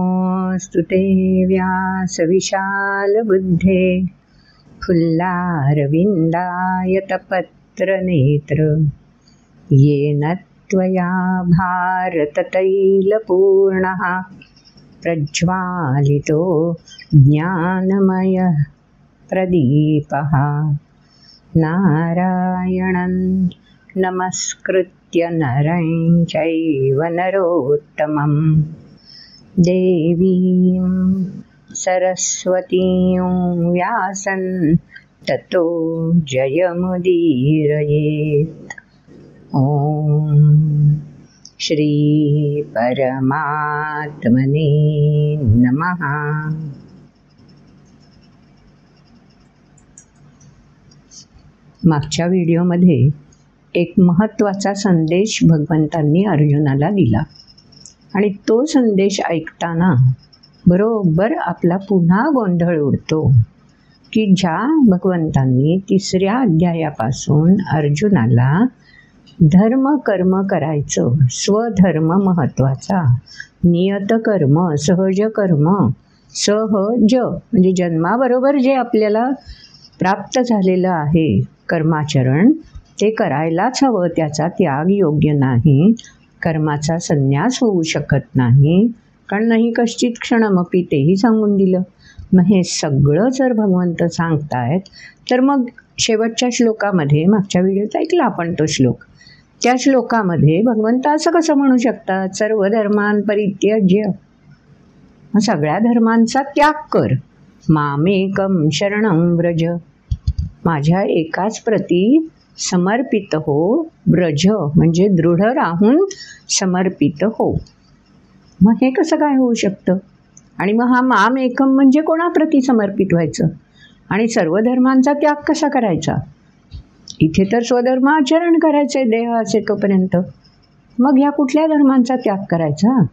नमोऽस्तु ते व्यासविशालबुद्धे फुल्लारविन्दायतपत्रनेत्र येन त्वया भारततैलपूर्णः प्रज्वालितो ज्ञानमयः प्रदीपः नारायणं नमस्कृत्य नरं चैव नरोत्तमं देवीं सरस्वतीं व्यासं ततो जयमुदीरयेत्। ॐ श्री परमात्मने नमः। मागच्या व्हिडिओमध्ये एक महत्त्वाचा संदेश भगवंतांनी अर्जुनाला दिला आणि तो संदेश ऐकताना बरोबर आपला पुन्हा गोंधळ उडतो की ज्या भगवंतांनी 3ऱ्या अध्यायापासून अर्जुनाला धर्म कर्म करायचं, स्वधर्म महत्त्वाचा, नियत कर्म, सहज कर्म, सहज म्हणजे जन्माबरोबर जे आपल्याला प्राप्त झालेलं आहे कर्माचरण ते करायलाच हवं, त्याचा त्याग योग्य नाही, कर्माचा संन्यास होऊ शकत नाही, कारण नाही कश्चित क्षणमपि तेही सांगून दिलं। मग हे सगळं जर भगवंत सांगतायत तर मग शेवटच्या श्लोकामध्ये, मागच्या व्हिडिओत ऐकला आपण तो श्लोक, त्या श्लोकामध्ये भगवंत असं कसं म्हणू शकतात, सर्व धर्मान् परित्यज्य, मग सगळ्या धर्मांचा त्याग कर, मामेकं शरणं व्रज, माझ्या एकाच प्रती समर्पित हो, व्रज म्हणजे दृढ राहून समर्पित हो। मग हे कसं काय होऊ शकतं? आणि मग हा माम एकम म्हणजे कोणाप्रती समर्पित व्हायचं आणि सर्व धर्मांचा त्याग कसा करायचा? इथे तर स्वधर्म आचरण करायचंय देह असे तोपर्यंत, मग ह्या कुठल्या धर्मांचा त्याग करायचा?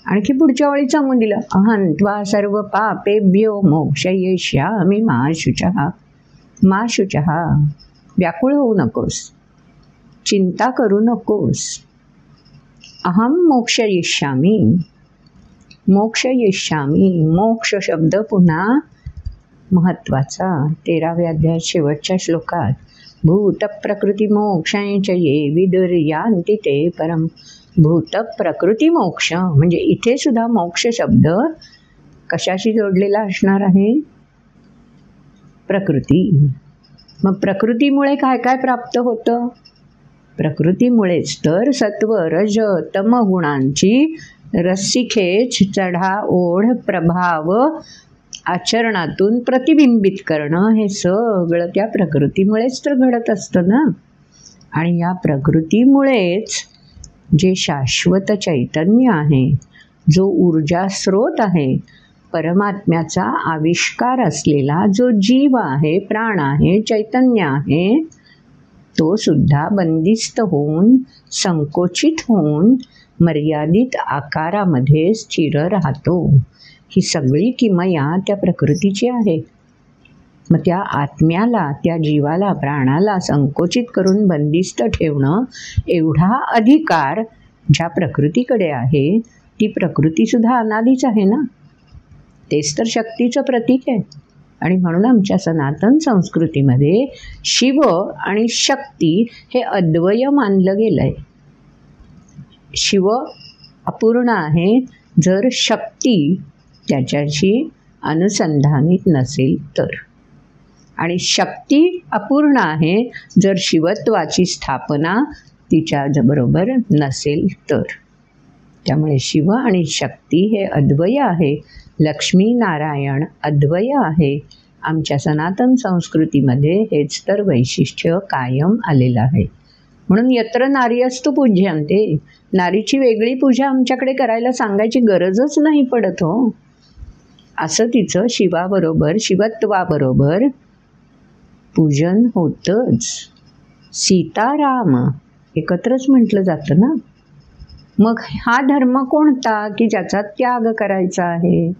आणखी पुढच्या वेळी सांगून दिलं, अहं त्वा सर्व पापेभ्यो मोक्षयिष्यामि मा शुचः, मा शुचः, व्याकुळ होऊ नकोस, चिंता करू नकोस, अहम मोक्षयिष्यामि, मोक्षयिष्यामि, मोक्ष शब्द पुन्हा महत्त्वाचा 13व्या अध्यायात शेवटच्या श्लोकात, भूत प्रकृती मोक्षांच ये विदुर्यान्ति ते परम, भूत प्रकृती मोक्ष म्हणजे इथे सुद्धा मोक्ष शब्द कशाशी जोडलेला असणार आहे? प्रकृती। मग प्रकृतीमुळे काय काय प्राप्त होतं? प्रकृतीमुळेच तर सत्व रज तम गुणांची रस्सीखेच, चढा ओढ, प्रभाव आचरणातून प्रतिबिंबित करणं हे सगळं त्या प्रकृतीमुळेच तर घडत असतं ना। आणि या प्रकृतीमुळेच जे शाश्वत चैतन्य आहे, जो ऊर्जा स्रोत आहे, परमात्म्याचा आविष्कार असलेला जो जीव आहे, प्राण आहे, चैतन्य आहे, तो सुद्धा बंदिस्त होऊन, संकोचित होऊन मर्यादित आकारामध्ये स्थिर राहतो। ही सगळी किमया त्या प्रकृतीची आहे। मग त्या आत्म्याला, त्या जीवाला, प्राणाला संकोचित करून बंदिस्त ठेवणं एवढा अधिकार ज्या प्रकृतीकडे आहे, ती प्रकृतीसुद्धा अनादीच आहे ना, तेच तर शक्तीचं प्रतीक आहे। आणि म्हणून आमच्या सनातन संस्कृतीमध्ये शिव आणि शक्ती हे अद्वय मानलं गेलं आहे। शिव अपूर्ण आहे जर शक्ती त्याच्याशी अनुसंधानित नसेल तर, आणि शक्ती अपूर्ण आहे जर शिवत्वाची स्थापना तिच्याबरोबर नसेल तर। त्यामुळे शिव आणि शक्ती हे अद्वय आहे, लक्ष्मी नारायण अद्वय आहे। आमच्या सनातन संस्कृतीमध्ये हेच तर वैशिष्ट्य कायम आलेलं आहे। म्हणून यत्र नार्यस्तु पूज्यन्ते, नारीची वेगळी पूजा आमच्याकडे करायला सांगायची गरजच नाही पडत हो। असं तिचं शिवाबरोबर, शिवत्वाबरोबर पूजन होतंच। सीताराम एकत्रच म्हटलं जातं ना। मग हा धर्म कोणता की ज्याचा त्याग करायचा आहे?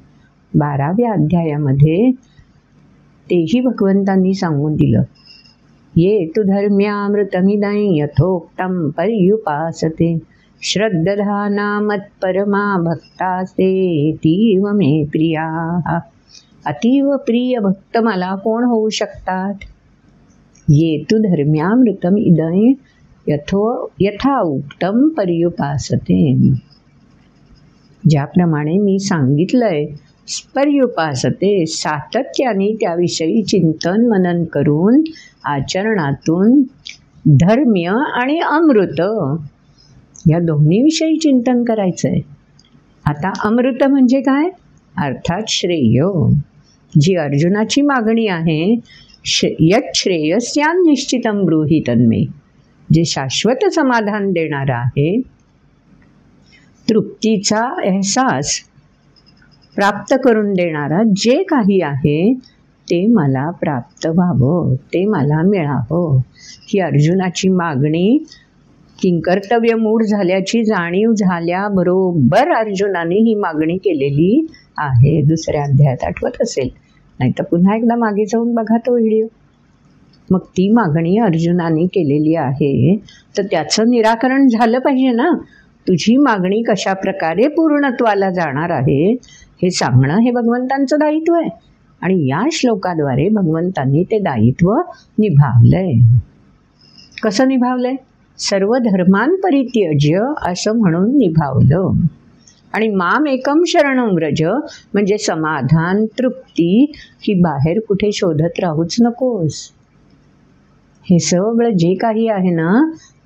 12व्या अध्यायामध्ये तेही भगवंतांनी सांगून दिलं, ये तु धर्म्यामृतमिदं यथोक्तं पर्युपासते श्रद्धाना मत्परमा भक्तास्ते तीव मे प्रिया. अतीव प्रिय भक्त मला कोण होऊ शकतात? ये तु धर्म्यामृतम इदं यथा उक्तम पर्युपासते. ज्याप्रमाणे मी सांगितलंय पर्युपासते, सातत्याने त्याविषयी चिंतन मनन करून आचरणातून धर्म्य आणि अमृत या दोन्हीविषयी चिंतन करायचं आहे. आता अमृत म्हणजे काय? अर्थात श्रेय. जी अर्जुनाची मागणी आहे, यत् श्रेयस्यान् निश्चितं ब्रूहि तन्मे, जे शाश्वत समाधान देणारं आहे, तृप्तीचा एहसास प्राप्त करून देणारा जे काही आहे ते मला प्राप्त व्हावं, ते मला मिळावं. ही अर्जुनाची मागणी किंकर्तव्य मूढ झाल्याची जाणीव झाल्याबरोबर अर्जुनाने ही मागणी केलेली आहे. दुसऱ्या अध्यायात आठवत असेल, नाही तर पुन्हा एकदा मागे जाऊन बघा तो व्हिडिओ. मग ती मागणी अर्जुनाने केलेली आहे, तर त्याचं निराकरण झालं पाहिजे ना. तुझी मागणी कशा प्रकारे पूर्णत्वाला जाणार आहे हे सांगणं हे भगवंतांचं दायित्व आहे. आणि या श्लोकाद्वारे भगवंतांनी ते दायित्व निभावलंय. कसं निभावलंय? सर्व धर्मान परित्यज्य असं म्हणून निभावलं. आणि माम एकम शरणं व्रज म्हणजे समाधान, तृप्ती ही बाहेर कुठे शोधत राहूच नकोस. हे सगळं जे काही आहे ना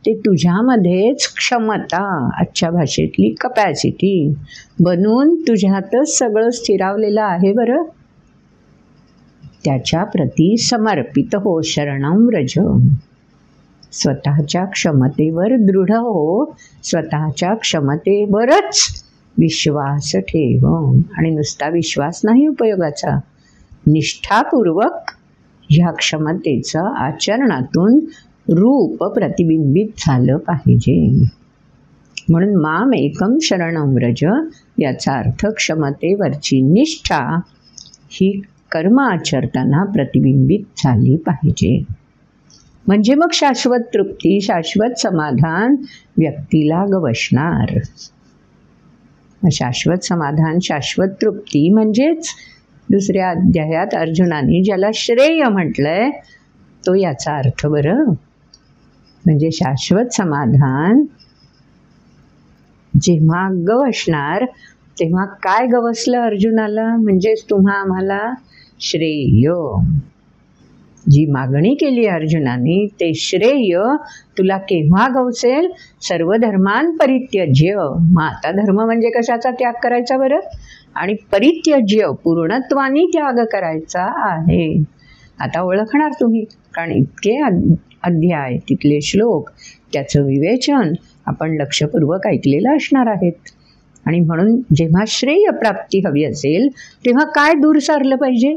ते तुझ्यामध्येच क्षमता, आजच्या भाषेतली कपॅसिटी बनवून तुझ्यातच सगळं स्थिरावलेलं आहे. बरं, त्याच्या प्रती समर्पित हो. शरणं व्रज, स्वतःच्या क्षमतेवर दृढ हो, स्वतःच्या क्षमतेवरच विश्वास ठेव. आणि नुसता विश्वास नाही उपयोगाचा, निष्ठापूर्वक ह्या क्षमतेचं आचरणातून रूप प्रतिबिंबित झालं पाहिजे. म्हणून माम एकम शरणं व्रज याचा अर्थ क्षमतेवरची निष्ठा ही कर्म आचरताना प्रतिबिंबित झाली पाहिजे. म्हणजे मग शाश्वत तृप्ती, शाश्वत समाधान व्यक्तीला गवसणार. शाश्वत समाधान, शाश्वत तृप्ती म्हणजेच दुसऱ्या अध्यायात अर्जुनाने ज्याला श्रेय म्हटलंय तो याचा अर्थ. बरं, म्हणजे शाश्वत समाधान जेव्हा गवसणार तेव्हा काय गवसलं अर्जुनाला? म्हणजेच तुम्हा आम्हाला श्रेय. जी मागणी केली अर्जुनाने ते श्रेय तुला केव्हा गवसेल? सर्व धर्मान परित्यज्य. मग आता धर्म म्हणजे कशाचा त्याग करायचा बरं? आणि परित्यज्य पूर्णत्वाने त्याग करायचा आहे. आता ओळखणार तुम्ही, कारण इतके अध्याय, तिथले श्लोक, त्याचं विवेचन आपण लक्षपूर्वक ऐकलेलं असणार आहेत. आणि म्हणून जेव्हा श्रेय प्राप्ती हवी असेल तेव्हा काय दूर सारलं पाहिजे?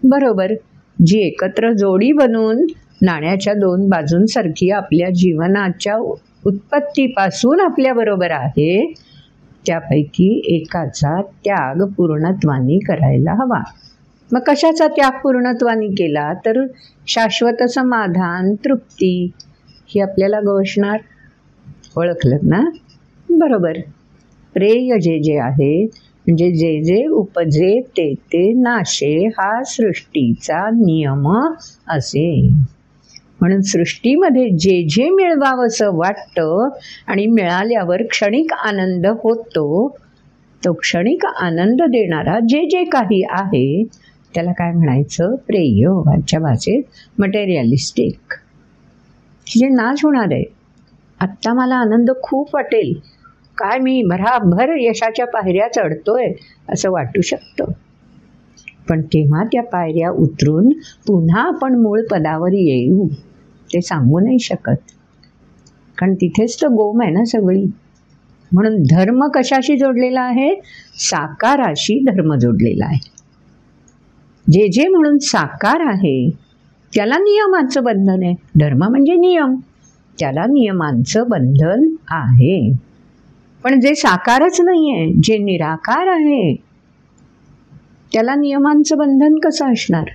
बरोबर, जी एकत्र जोडी बनून नाण्याच्या दोन बाजूंसारखी आपल्या जीवनाच्या उत्पत्तीपासून आपल्याबरोबर आहे त्यापैकी एकाचा त्याग पूर्णत्वाने करायला हवा. मग कशाचा त्याग पूर्णत्वाने केला? तर शाश्वत समाधान, तृप्ती ही आपल्याला गवसणार. ओळखलं ना? बरोबर. प्रेय जे जे आहे म्हणजे जे जे उपजे ते ते नाशे हा सृष्टीचा नियम असे. म्हणून सृष्टीमध्ये जे जे मिळवावंसं वाटतं आणि मिळाल्यावर क्षणिक आनंद होतो, तो क्षणिक आनंद देणारा जे जे काही आहे त्याला काय म्हणायचं? प्रेय. आजच्या भाषेत मटेरियलिस्टिक. जे नाश होणार आहे. आत्ता मला आनंद खूप वाटेल, काय मी भराभर यशाच्या पायऱ्या चढतोय असं वाटू शकतं, पण केव्हा त्या पायऱ्या उतरून पुन्हा आपण मूळ पदावर येऊ ते सांगू नाही शकत, कारण तिथेच तर गोम आहे ना सगळी. म्हणून धर्म कशाशी जोडलेला आहे? साकाराशी धर्म जोडलेला आहे. जे जे म्हणून साकार आहे त्याला नियमाचं बंधन आहे. धर्म म्हणजे नियम, त्याला नियमांचं बंधन आहे. पण जे साकारच नाही आहे, जे निराकार आहे, त्याला नियमांचं बंधन कसं असणार?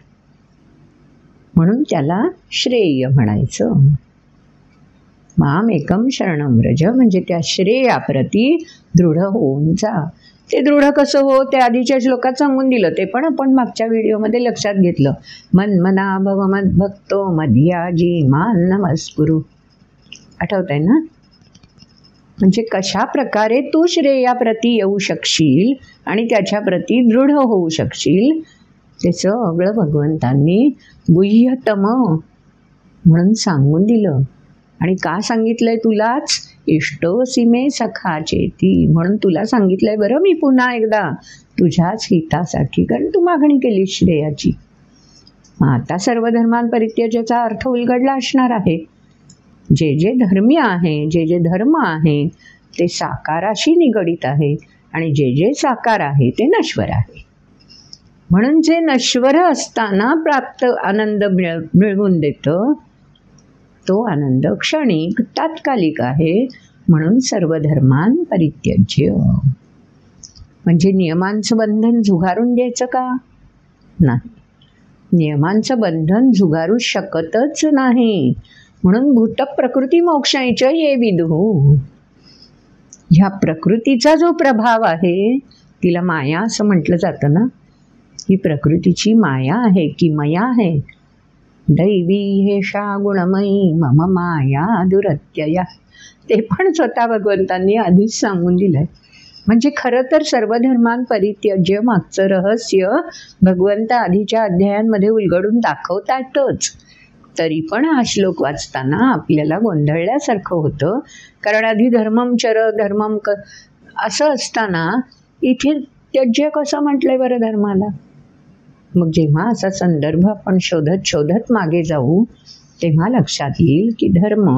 म्हणून त्याला श्रेय म्हणायचं. माम एकम शरणम व्रज, म्हणजे त्या श्रेयाप्रती दृढ होऊन जा. ते दृढ कसं हो, ते आधीच्या श्लोकात सांगून दिलं, ते पण आपण मागच्या व्हिडिओमध्ये लक्षात घेतलं. मन्मना भव मद्भक्तो मध्याजी मान नमस्कुरु, आठवत आहे ना? म्हणजे कशा प्रकारे तू श्रेयाप्रती येऊ शकशील आणि त्याच्याप्रती दृढ होऊ शकशील, त्याचं सगळं भगवंतांनी गुह्यतम म्हणून सांगून दिलं. आणि का सांगितलंय तुलाच? इष्टोसी मे सखाचेती, म्हणून तुला सांगितलंय बरं मी पुन्हा एकदा, तुझ्याच हितासाठी, कारण तू मागणी केली श्रेयाची. आता सर्व धर्मांपरित्यज्याचा अर्थ उलगडला असणार आहे. जे जे धर्मी आहे, जे जे धर्म आहे ते साकाराशी निगडित आहे, आणि जे जे साकार आहे ते नश्वर आहे. म्हणून जे नश्वर असताना प्राप्त आनंद मिळवून देतं, तो आनंद क्षणिक तात्कालिक आहे. म्हणून सर्व धर्मान परित्यज्य, म्हणजे नियमांचं बंधन झुगारून घ्यायचं का? नाही, नियमांचं बंधन झुगारू शकतच नाही. म्हणून भूत प्रकृती मोक्षायच ये विदुः, ह्या प्रकृतीचा जो प्रभाव आहे तिला माया असं म्हटलं जातं ना. ही प्रकृतीची माया आहे की मया आहे. दैवी हेषा गुणमयी मम माया दुरत्यया, ते पण स्वतः भगवंतांनी आधीच सांगून दिलंय. म्हणजे खरं तर सर्व धर्मान परित्यज्य मागचं रहस्य भगवंत आधीच्या अध्यायांमध्ये उलगडून दाखवतातच. तरी पण हा श्लोक वाचताना आपल्याला गोंधळल्यासारखं होतं, कारण आधी धर्ममचर धर्मम असं असताना इथे त्यज्य कसं म्हटलंय बरं धर्माला? मग जेव्हा असा संदर्भ आपण शोधत शोधत मागे जाऊ तेव्हा लक्षात येईल की धर्म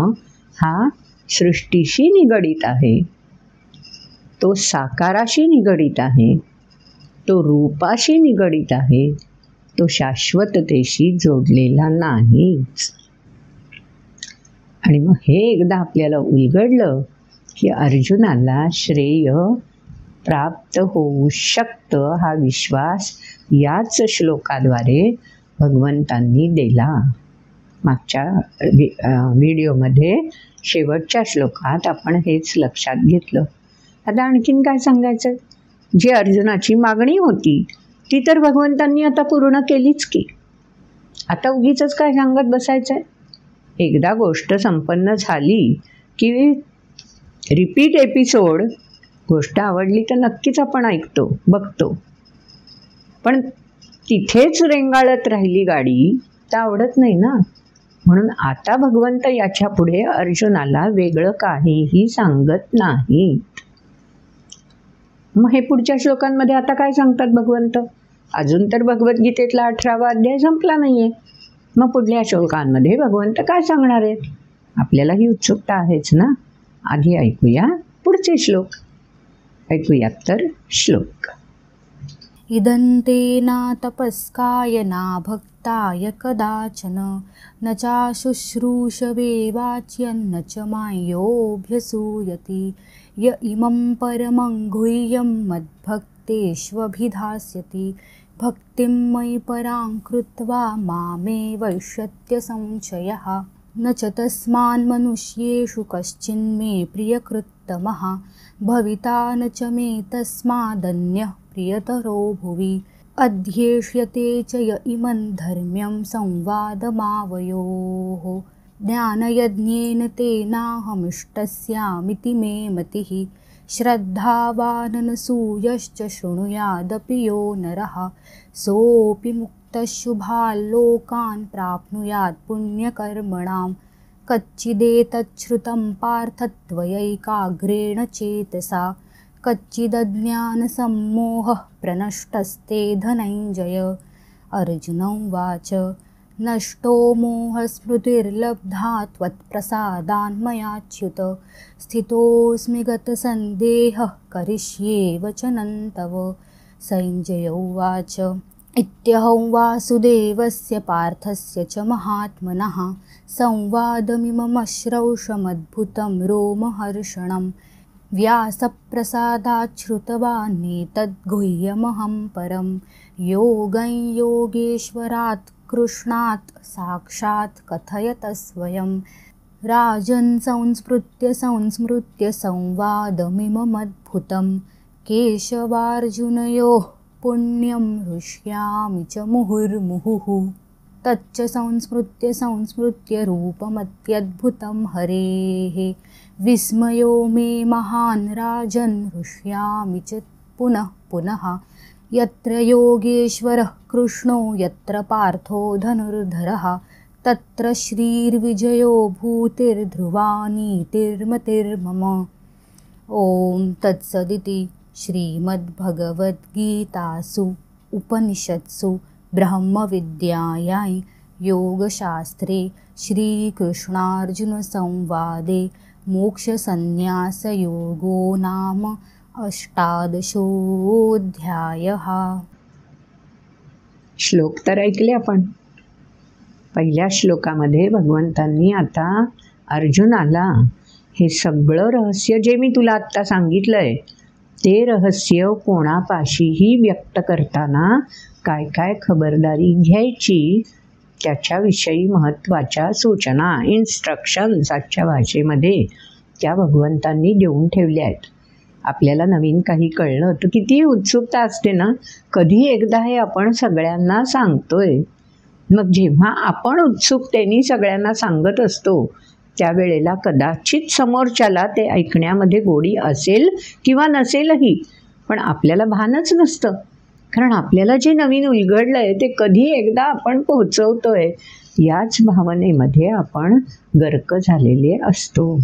हा सृष्टीशी निगडित आहे, तो साकाराशी निगडित आहे, तो रूपाशी निगडित आहे, तो शाश्वततेशी जोडलेला नाहीच. आणि मग हे एकदा आपल्याला उलगडलं की अर्जुनाला श्रेय प्राप्त होऊ शकतं हा विश्वास याच श्लोकाद्वारे भगवंतांनी दिला. मागच्या व्हिडिओमध्ये शेवटच्या श्लोकात आपण हेच लक्षात घेतलं. आता आणखीन काय सांगायचं? जी अर्जुनाची मागणी होती ती तर भगवंतांनी आता पूर्ण केलीच की, आता उगीचच काय सांगत बसायचं? एकदा गोष्ट संपन्न झाली की रिपीट एपिसोड, गोष्ट आवडली तर नक्कीच आपण ऐकतो बघतो, पण तिथेच रेंगाळत राहिली गाडी तर आवडत नाही ना. म्हणून आता भगवंत याच्या पुढे अर्जुनाला वेगळं काहीही सांगत नाहीत. मग हे पुढच्या श्लोकांमध्ये आता काय सांगतात भगवंत? अजून तर भगवद्गीतेतला 18वा अध्याय संपला नाहीये. मग पुढल्या श्लोकांमध्ये भगवंत काय सांगणार आहेत? आपल्याला ही उत्सुकता आहेच ना. आधी ऐकूया पुढचे श्लोक. ऐकूयात तर श्लोक. इदन्ते ना तपस्काय ना भक्ताय कदाचन, न चाशुश्रूषवे वाच्यं न च मायोऽभ्यसूयति, य इमं परमं गुह्यं मद्भक्तेष्वभिधास्यति, भक्तिं मयि परां कृत्वा मामे वैष्यत्य संशयः, न च तस्मान् मनुष्येषु कश्चिन्मे प्रियकृत्तमः, भविता न च मे तस्मादन्यः प्रियतरो भुवि, अध्येष्यते च य इमं धर्म्यं संवादमावयोः, ज्ञानयज्ञेन तेनाहमिष्टस्यामिति मे मतिः, श्रद्धावाननसूयश्च शृणुयादपि यो नरः, सोऽपि मुक्तः शुभाल्लोकान् प्राप्नुयात् पुण्यकर्मणां, कच्चिदेतच्छ्रुतं पार्थ त्वयैकाग्रेण चेतसा, कच्चिदज्ञानसम्मोहः प्रनष्टस्ते धनञ्जय. अर्जुन उवाच नष्टो मोहस्मृतिर्लब्धा त्वत्प्रसादान्मयाच्युत, स्थितोऽस्मि गतसन्देहः करिष्ये वचनं तव. सञ्जय उवाच इत्यहं वासुदेवस्य पार्थस्य च महात्मनः, संवादमिममश्रौषमद्भुतं रोमहर्षणं, व्यासप्रसादात् श्रुतवान्नेतद्गुह्यमहं परं, योगं योगेश्वरात् कृष्णात् साक्षात् कथयत स्वयं, राजन् संस्मृत्य संवादमिममद्भुतं केशवार्जुनयोः पुण्यं हृष्यामि च मुहुर्मुहुः तच्च संस्मृत्य रूपमत्यद्भुतं हरेः विस्मयो मे महान् राजन् हृष्यामि च पुनः पुनः यत्र योगेश्वरः कृष्णो यत्र पार्थो धनुर्धरः तत्र श्रीर्विजयो भूतिर्ध्रुवा नीतिर्मतिर्मम। ॐ तत्सदिति श्रीमद्भगवद्गीतासु उपनिषत्सु ब्रह्मविद्यायां योगशास्त्रे श्रीकृष्णार्जुनसंवादे मोक्षसंन्यासयोगो नाम 18 श्लोक तर ऐकले आपण. पहिल्या श्लोकामध्ये भगवंतांनी आता अर्जुनाला हे सगळं रहस्य जे मी तुला आत्ता सांगितलंय ते रहस्य कोणापाशीही व्यक्त करताना काय काय खबरदारी घ्यायची त्याच्याविषयी महत्त्वाच्या सूचना, इन्स्ट्रक्शन्स आजच्या भाषेमध्ये त्या भगवंतांनी देऊन ठेवल्या आहेत. आपल्याला नवीन काही कळलं तर किती उत्सुकता असते ना, कधी एकदा हे आपण सगळ्यांना सांगतोय. मग जेव्हा आपण उत्सुकतेने सगळ्यांना सांगत असतो त्यावेळेला कदाचित समोरच्याला ते ऐकण्यामध्ये गोडी असेल किंवा नसेलही, पण आपल्याला भानच नसतं. कारण आपल्याला जे नवीन उलगडलं आहे ते कधी एकदा आपण पोहोचवतोय याच भावनेमध्ये आपण गर्क झालेले असतो.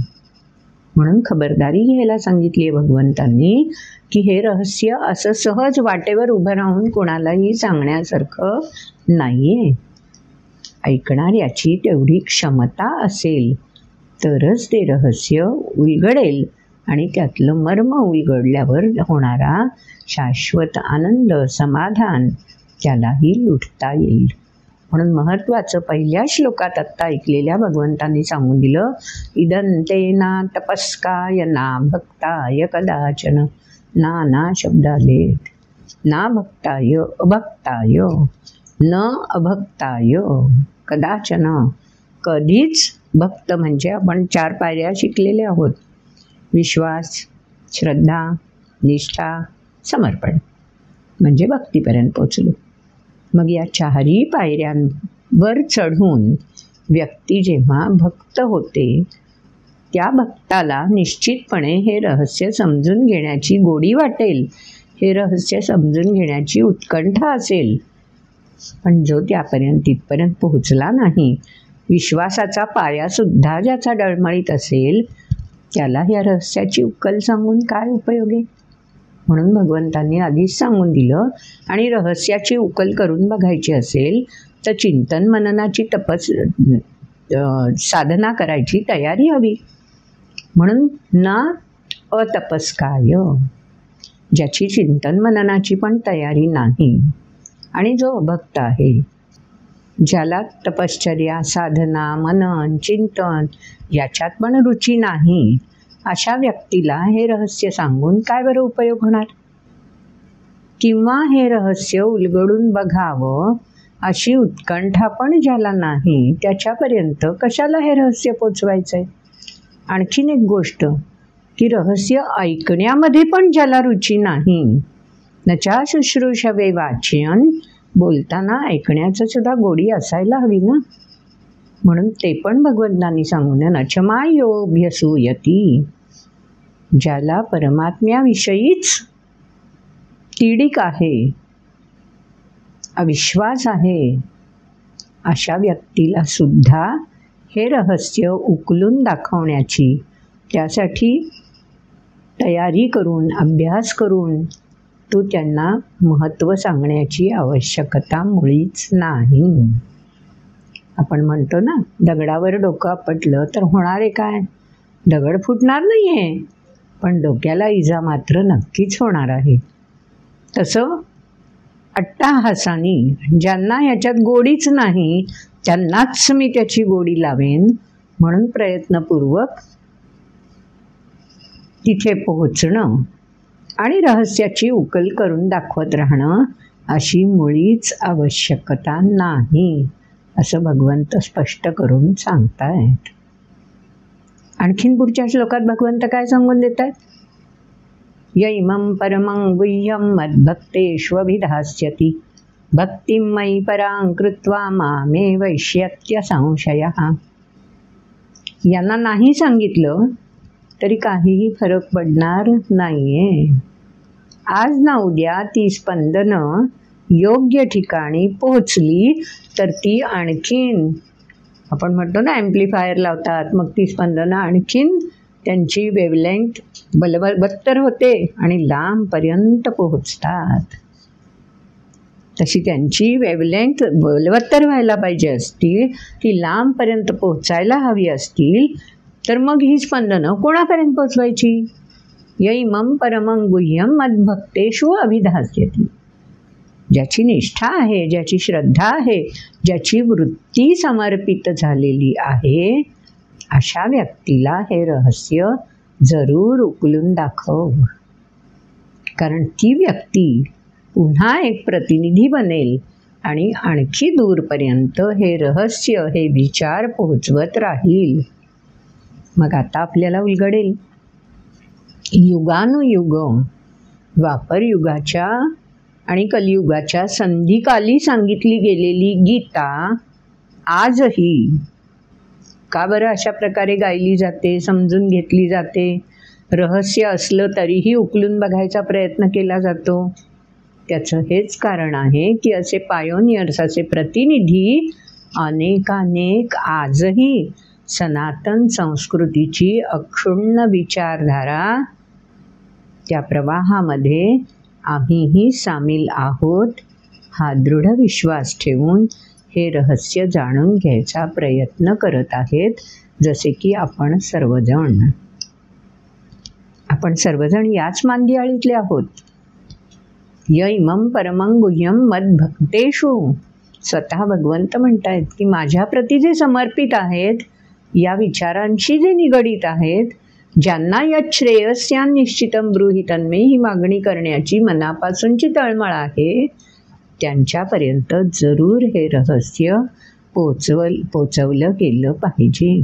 म्हणून खबरदारी घ्यायला सांगितली आहे भगवंतांनी की हे रहस्य असं सहज वाटेवर उभं राहून कोणालाही सांगण्यासारखं नाही आहे. ऐकणाऱ्याची तेवढी क्षमता असेल तरच ते रहस्य उलगडेल आणि त्यातलं मर्म उलगडल्यावर होणारा शाश्वत आनंद, समाधान त्यालाही लुटता येईल. म्हणून महत्त्वाचं पहिल्या श्लोकात आत्ता ऐकलेल्या भगवंतांनी सांगून दिलं, इदंते ना तपस्काय ना भक्ताय कदाचन. ना शब्द आले, ना भक्ताय अभक्ताय, न अभक्ताय कदाचन. कधीच भक्त म्हणजे आपण 4 पायऱ्या शिकलेल्या आहोत: विश्वास, श्रद्धा, निष्ठा, समर्पण, म्हणजे भक्तीपर्यंत पोचलो. मग या 4ही पायऱ्यांवर चढून व्यक्ती जेव्हा भक्त होते त्या भक्ताला निश्चितपणे हे रहस्य समजून घेण्याची गोडी वाटेल, हे रहस्य समजून घेण्याची उत्कंठा असेल. पण जो तिथपर्यंत पोहोचला नाही, विश्वासाचा पायासुद्धा ज्याचा डळमळीत असेल, त्याला या रहस्याची उकल सांगून काय उपयोग आहे. म्हणून भगवंतांनी आधीच सांगून दिलं. आणि रहस्याची उकल करून बघायची असेल तर चिंतन मननाची साधना करायची तयारी हवी. म्हणून ना अतपस्काय, ज्याची चिंतन मननाची पण तयारी नाही आणि जो अभक्त आहे, ज्याला तपश्चर्या, साधना, मनन, चिंतन याच्यात पण रुची नाही, अशा व्यक्तीला हे रहस्य सांगून काय बरं उपयोग होणार. किंवा हे रहस्य उलगडून बघावं अशी उत्कंठा पण ज्याला नाही, त्याच्यापर्यंत कशाला हे रहस्य पोचवायचं आहे. आणखीन एक गोष्ट की रहस्य ऐकण्यामध्ये पण ज्याला रुची नाही, नचा शुश्रूषवे वाच्यन, बोलताना ऐकण्याचं सुद्धा गोडी असायला हवी ना. म्हणून ते पण भगवंतांनी सांगून नचमायोभ्यसूयती, ज्याला परमात्म्याविषयीच तिडीक आहे, अविश्वास आहे, अशा व्यक्तीला सुद्धा हे रहस्य उकलून दाखवण्याची, त्यासाठी तयारी करून, अभ्यास करून तो त्यांना महत्त्व सांगण्याची आवश्यकता मुळीच नाही. आपण म्हणतो ना, दगडावर डोकं आपटलं तर होणार आहे काय? दगड फुटणार नाही आहे, पण डोक्याला इजा मात्र नक्कीच होणार आहे. तसं अट्टाहासानी ज्यांना ह्याच्यात गोडीच नाही त्यांनाच मी त्याची गोडी लावेन म्हणून प्रयत्नपूर्वक तिथे पोहोचणं आणि रहस्याची उकल करून दाखवत राहणं अशी मुळीच आवश्यकता नाही, असं भगवंत स्पष्ट करून सांगतायत. आणखीन पुढच्या श्लोकात भगवंत काय सांगून देतात? यैमं परमं गुह्यं मद्भक्तेष्वभिधास्यति भक्तिं मयि परां कृत्वा मामे वैष्यत्य संशयः. यांना नाही सांगितलं तरी काहीही फरक पडणार नाहीये. आज ना उद्या ती स्पंदनं योग्य ठिकाणी पोहोचली तर ती आणखीन, आपण म्हणतो ना ॲम्प्लिफायर लावतात, मग ती स्पंदनं आणखीन त्यांची वेवलेंथ बलवत्तर होते आणि लांबपर्यंत पोहोचतात. तशी त्यांची वेवलेंथ बलवत्तर व्हायला पाहिजे असतील, ती लांबपर्यंत पोहोचायला हवी असतील, तर मग ही स्पंदनं कोणापर्यंत पोहोचवायची? यैमं परमं गुह्यं मद्भक्तेषु अभिधास्यति. ज्याची निष्ठा आहे, ज्याची श्रद्धा आहे, ज्याची वृत्ती समर्पित झालेली आहे, अशा व्यक्तीला हे रहस्य जरूर उकलून दाखव. कारण ती व्यक्ती पुन्हा एक प्रतिनिधी बनेल आणि आणखी दूरपर्यंत हे रहस्य, हे विचार पोहोचवत राहील. मग आता आपल्याला उलगडेल, युगानुयुग द्वापर युगाच्या आणि कलियुगाच्या संधिकाली सांगितली गेलेली गीता आजही का बरं अशा प्रकारे गायली जाते, समजून घेतली जाते? रहस्य असलं तरीही उकलून बघायचा प्रयत्न केला जातो. त्याचं हेच कारण आहे की असे पायोनियर्स, असे प्रतिनिधी अनेकानेक आजही सनातन संस्कृतीची अक्षुण्ण विचारधारा, त्या प्रवाहामध्ये आम्हीही सामील आहोत, हा दृढ विश्वास ठेवून हे रहस्य जाणून घ्यायचा प्रयत्न करत आहेत. जसे की आपण सर्वजण याच मांदियाळीतले आहोत. यैमं परमं गुह्यं मद्भक्तेषु. स्वतः भगवंत म्हणतायत की माझ्याप्रती जे समर्पित आहेत, या विचारांशी जे निगडीत आहेत, ज्यांना या श्रेयस्यान् निश्चितं ब्रूहितं मे ही मागणी करण्याची मनापासूनची तळमळ आहे, त्यांच्यापर्यंत जरूर हे रहस्य पोचवलं गेलं पाहिजे.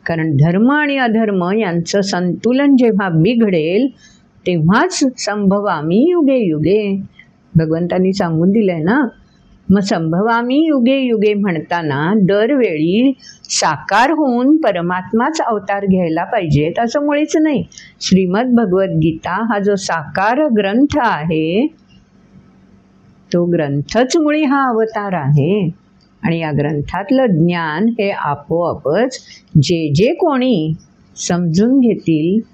कारण धर्म आणि अधर्म यांचं संतुलन जेव्हा बिघडेल तेव्हाच संभवामी युगे युगे भगवंतांनी सांगून दिलंय ना. मग संभवामी युगे युगे म्हणताना दरवेळी साकार होऊन परमात्माच अवतार घ्यायला पाहिजेत असं मुळीच नाही. श्रीमद भगवद्गीता हा जो साकार ग्रंथ आहे, तो ग्रंथच मुळी हा अवतार आहे. आणि या ग्रंथातलं ज्ञान हे आपोआपच जे कोणी समजून घेतील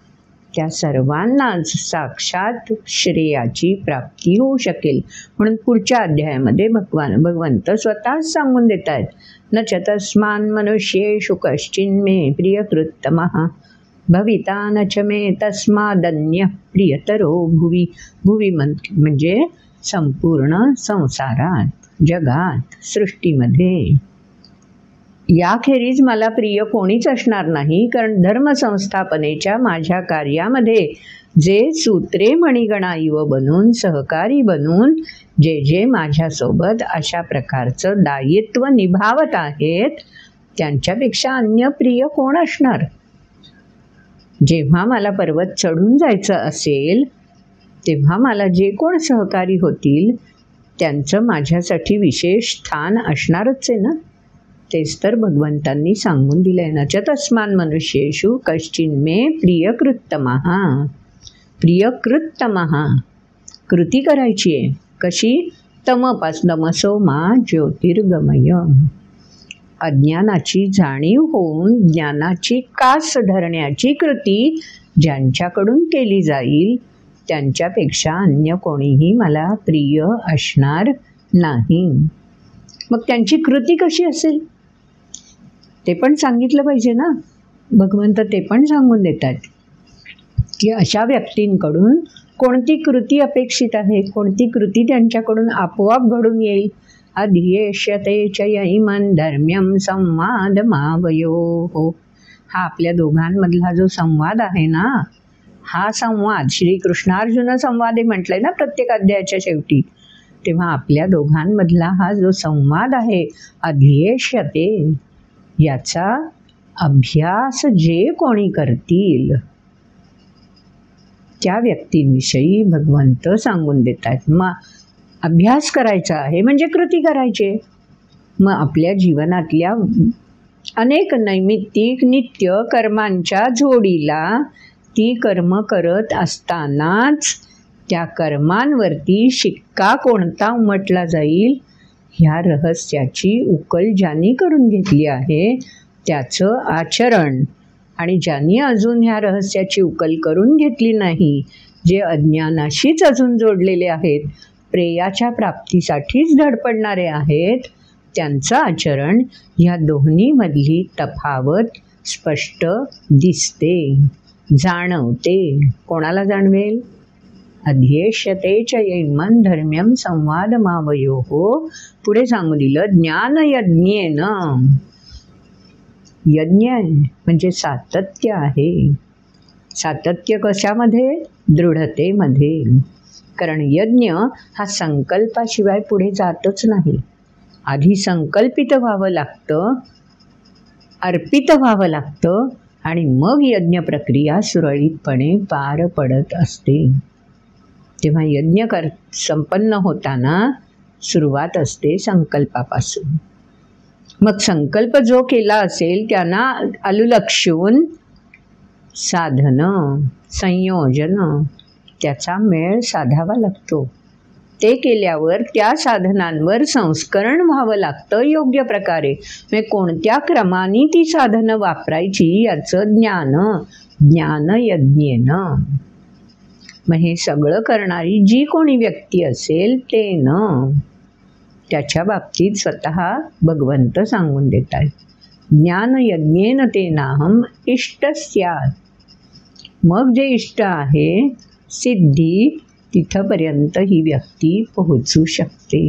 त्या सर्वांनाच साक्षात श्रेयाची प्राप्ती होऊ शकेल. म्हणून पुढच्या अध्यायामध्ये भगवंत स्वतःच सांगून देत आहेत, न च तस्मान् मनुष्येषु कश्चिन्मे प्रियकृत्तमः भविता न च मे तस्मादन्यः प्रियतरो भुवि. भुवि म्हणजे संपूर्ण संसारात, जगात, सृष्टीमध्ये. याखेरीज मला प्रिय कोणीच असणार नाही. कारण धर्मसंस्थापनेच्या माझ्या कार्यामध्ये जे सूत्रे मणिगणाईव बनून, सहकारी बनून जे माझ्यासोबत अशा प्रकारचं दायित्व निभावत आहेत, त्यांच्यापेक्षा अन्य प्रिय कोण असणार? जेव्हा मला पर्वत चढून जायचं असेल तेव्हा मला जे कोण सहकारी होतील त्यांचं माझ्यासाठी विशेष स्थान असणारच आहे ना. तेच तर भगवंतांनी सांगून दिलंय, न च तस्मान् मनुष्येषु कश्चिन्मे प्रियकृत्तमः. प्रियकृत्तमः कृती करायची आहे. कशी? तमसो मा ज्योतिर्गमय. अज्ञानाची जाणीव होऊन ज्ञानाची कास धरण्याची कृती ज्यांच्याकडून केली जाईल त्यांच्यापेक्षा अन्य कोणीही मला प्रिय असणार नाही. मग त्यांची कृती कशी असेल ते पण सांगितलं पाहिजे ना. भगवंत ते पण सांगून देतात की अशा व्यक्तींकडून कोणती कृती अपेक्षित आहे, कोणती कृती त्यांच्याकडून आपोआप घडून येईल. अध्येष्यते च यैमन् धर्म्यं संवादमावयोः. हा आपल्या दोघांमधला जो संवाद आहे ना, हा संवाद श्रीकृष्णार्जुन संवादे म्हटलंय ना प्रत्येक अध्यायाच्या शेवटी. तेव्हा आपल्या दोघांमधला हा जो संवाद आहे, अध्येष्यते, याचा अभ्यास जे कोणी करतील त्या व्यक्तींविषयी भगवंत सांगून देत आहेत. मग अभ्यास करायचा आहे म्हणजे कृती करायचे. मग आपल्या जीवनातल्या अनेक नैमित्तिक नित्य कर्मांच्या जोडीला ती कर्म करत असतानाच त्या कर्मांवरती शिक्का कोणता उमटला जाईल ह्या रहस्याची उकल ज्यांनी करून घेतली आहे त्याचं आचरण, आणि ज्यांनी अजून ह्या रहस्याची उकल करून घेतली नाही, जे अज्ञानाशीच अजून जोडलेले आहेत, प्रेयाच्या प्राप्तीसाठीच धडपडणारे आहेत, त्यांचं आचरण ह्या दोन्हीमधली तफावत स्पष्ट दिसते, जाणवते. कोणाला जाणवेल? अध्येष्यते च यैमन धर्म्यम संवादमावयोः. पुढे सांगू दिलं ज्ञानयज्ञेन. यज्ञ म्हणजे सातत्य आहे. सातत्य कशामध्ये? दृढतेमध्ये. कारण यज्ञ हा संकल्पाशिवाय पुढे जातच नाही. आधी संकल्पित व्हावं लागतं, अर्पित व्हावं लागतं, आणि मग यज्ञ प्रक्रिया सुरळीतपणे पार पडत असते. तेव्हा यज्ञ संपन्न होताना सुरुवात असते संकल्पापासून. मग संकल्प जो केला असेल त्यांना अनुलक्षून साधनं, संयोजन, त्याचा मेळ साधावा लागतो. ते केल्यावर त्या साधनांवर संस्करण व्हावं लागतं योग्य प्रकारे. म्हणजे कोणत्या क्रमाने ती साधनं वापरायची याचं ज्ञानयज्ञेन. मग हे सगळं करणारी जी कोणी व्यक्ती असेल ते त्याच्या बाबतीत स्वतः भगवंत सांगून देत आहेत. ज्ञानयज्ञेन तेनाहम इष्ट स्यात्. मग जे इष्ट आहे सिद्धी तिथपर्यंत ही व्यक्ती पोहोचू शकते.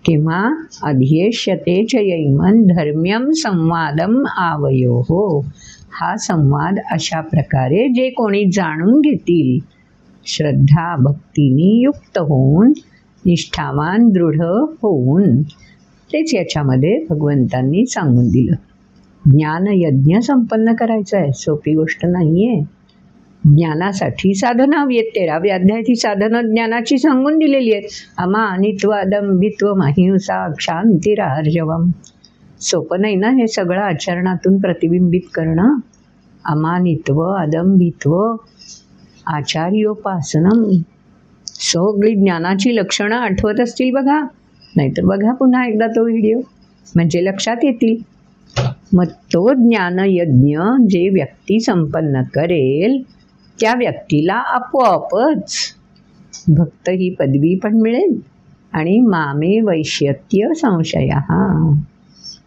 किंवा अध्येष्यते च यैमन धर्म्यम संवादम आवयोः. हा संवाद अशा प्रकारे जे कोणी जाणून घेतील, श्रद्धा भक्तीने युक्त होऊन, निष्ठावान दृढ होऊन, तेच याच्यामध्ये भगवंतांनी सांगून दिलं. ज्ञानयज्ञ संपन्न करायचं आहे, सोपी गोष्ट नाही आहे. ज्ञानासाठी साधनं हवी आहेत. 13व्या अध्यायात ही साधनं ज्ञानाची सांगून दिलेली आहेत. अमानित्व अदंभित्व महिंसा क्षांतिरार्जवम. सोपं नाही ना हे सगळं आचरणातून प्रतिबिंबित करणं. अमानित्व अदंभित्व आचार्योपासनम, सगळी ज्ञानाची लक्षणं आठवत असतील बघा, नाहीतर बघा पुन्हा एकदा तो व्हिडिओ, म्हणजे लक्षात येतील. मग तो ज्ञानयज्ञ जे व्यक्ती संपन्न करेल त्या व्यक्तीला आपोआपच भक्त ही पदवी पण मिळेल आणि मामे वैश्यत्य संशयः.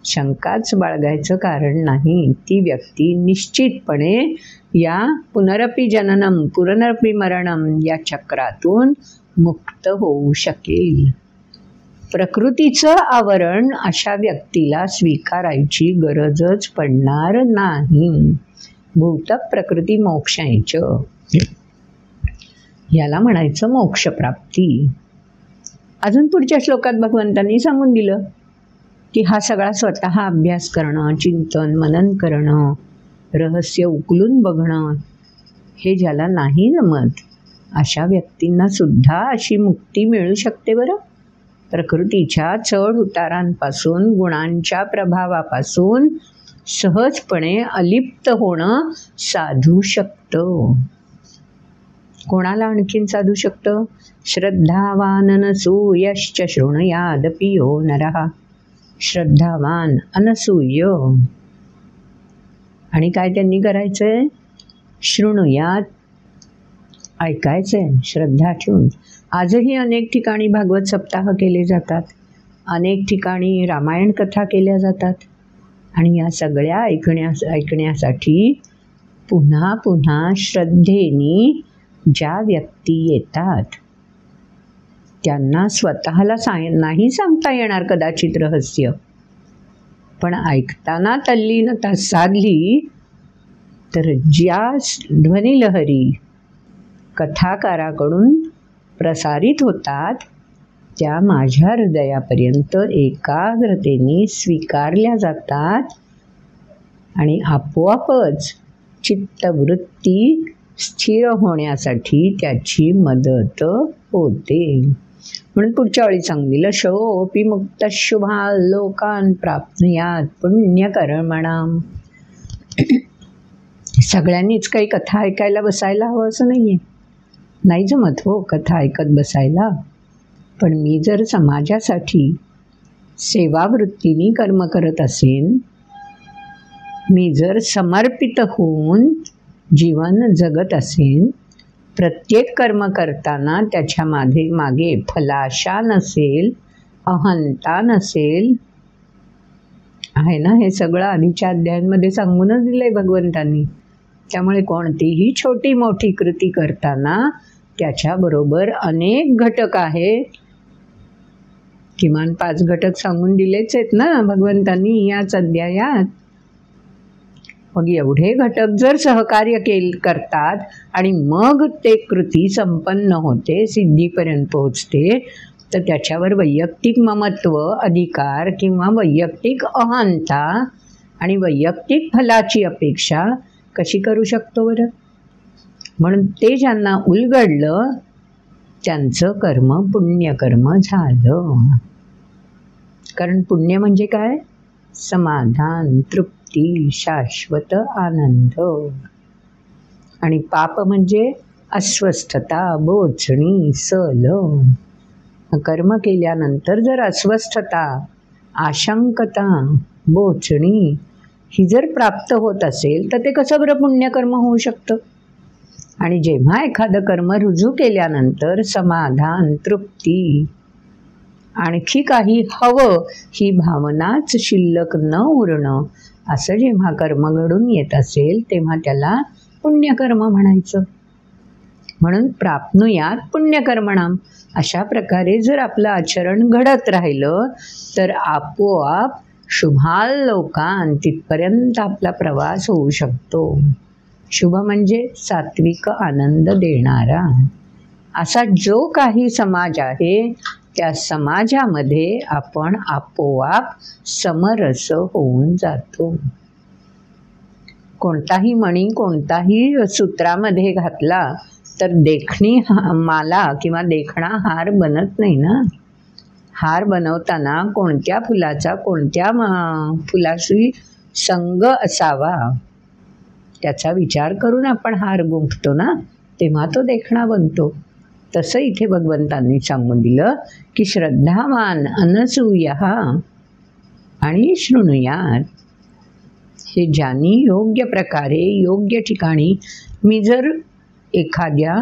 शंकाच बाळगायचं कारण नाही. ती व्यक्ती निश्चितपणे या पुनरपि जननम पुनरपि मरणम या चक्रातून मुक्त होऊ शकेल. प्रकृतीचं आवरण अशा व्यक्तीला स्वीकारायची गरजच पडणार नाही. भूत प्रकृती मोक्षायचं, याला म्हणायचं मोक्षप्राप्ती. अजून पुढच्या श्लोकात भगवंतांनी सांगून दिलं की हा सगळा स्वतः अभ्यास करणं, चिंतन मनन करणं, रहस्य उकलून बघणं, हे ज्याला नाही जमत अशा व्यक्तींना सुद्धा अशी मुक्ती मिळू शकते बरं. प्रकृतीच्या चढ उतारांपासून, गुणांच्या प्रभावापासून सहजपणे अलिप्त होणं साधू शकतं. कोणाला आणखीन साधू शकतं? श्रद्धावान अनसूयश्च शृणुयादपि यो नरः. श्रद्धावान अनसूय. आणि काय त्यांनी करायचंय? शृणुयात, ऐकायचंय श्रद्धा ठेवून. आजही अनेक ठिकाणी भागवत सप्ताह केले जातात, अनेक ठिकाणी रामायण कथा केल्या जातात, आणि या सगळ्या ऐकण्यासाठी पुन्हा पुन्हा श्रद्धेने ज्या व्यक्ती येतात त्यांना स्वतःला नाही सांगता येणार कदाचित रहस्य, पण ऐकताना तल्लीनता साधली तर ज्या ध्वनिलहरी कथाकाराकडून प्रसारित होतात त्या माझ्या हृदयापर्यंत एकाग्रतेने स्वीकारल्या जातात आणि आपोआपच चित्तवृत्ती स्थिर होण्यासाठी त्याची मदत होते. म्हणून पुढच्या वेळी सांगितलं, शोपी मुक्त शुभा लोकान प्राप्नुयात पुण्यकर्मणाम. सगळ्यांनीच काही कथा ऐकायला बसायला हवं असं नाही आहे. नाही जमत हो कथा ऐकत बसायला. पण मी जर समाजासाठी सेवावृत्तीने कर्म करत असेन, मी जर समर्पित होऊन जीवन जगत असेन, प्रत्येक कर्म करताना त्याच्या मागे फलाशा नसेल, अहंता नसेल, आहे ना, हे सगळं आधीच्या अध्यायांमध्ये सांगूनच दिलं आहे भगवंतांनी. त्यामुळे कोणतीही छोटी मोठी कृती करताना त्याच्याबरोबर अनेक घटक आहेत. किमान 5 घटक सांगून दिलेच आहेत ना भगवंतांनी याच अध्यायात. मग एवढे घटक जर सहकार्य करतात आणि मग ते कृती संपन्न होते, सिद्धीपर्यंत पोहोचते, तर त्याच्यावर वैयक्तिक ममत्व, अधिकार किंवा वैयक्तिक अहंता आणि वैयक्तिक फलाची अपेक्षा कशी करू शकतो बरं? म्हणून ते ज्यांना उलगडलं त्यांचं कर्म पुण्यकर्म झालं. कारण पुण्य म्हणजे काय? समाधान, तृप्ती, शाश्वत आनंद. आणि पाप म्हणजे अस्वस्थता, बोचणी, सल. कर्म केल्यानंतर जर अस्वस्थता, आशंकता, बोचणी ही जर प्राप्त होत असेल तर ते कसं बरं पुण्यकर्म होऊ शकतं? आणि जेव्हा एखादं कर्म रुजू केल्यानंतर समाधान, तृप्ती, आणखी काही हवं ही भावनाच शिल्लक न उरणं, असं जेव्हा कर्म घडून येत असेल तेव्हा त्याला पुण्यकर्म म्हणायचं. म्हणून प्राप्नुयात पुण्यकर्मणाम अशा प्रकारे जर आपलं आचरण घडत राहिलं तर आपोआप शुभालोकान तिथपर्यंत आपला प्रवास होऊ शकतो. शुभ म्हणजे सात्विक आनंद देणारा. असा जो काही समाज आहे त्या समाजामध्ये आपण आपोआप समरस होऊन जातो. कोणताही मणी कोणताही सूत्रामध्ये घातला तर देखणी माला किंवा देखणा हार बनत नाही ना. हार बनवताना कोणत्या फुलाचा कोणत्या फुलाशी संग असावा त्याचा विचार करून आपण हार गुंफतो ना, तेव्हा तो देखणा बनतो. तसं इथे भगवंतांनी सांगून दिलं की श्रद्धावान अनसूयः आणि शृणुयात. हे ज्यांनी योग्य प्रकारे योग्य ठिकाणी, मी जर एखाद्या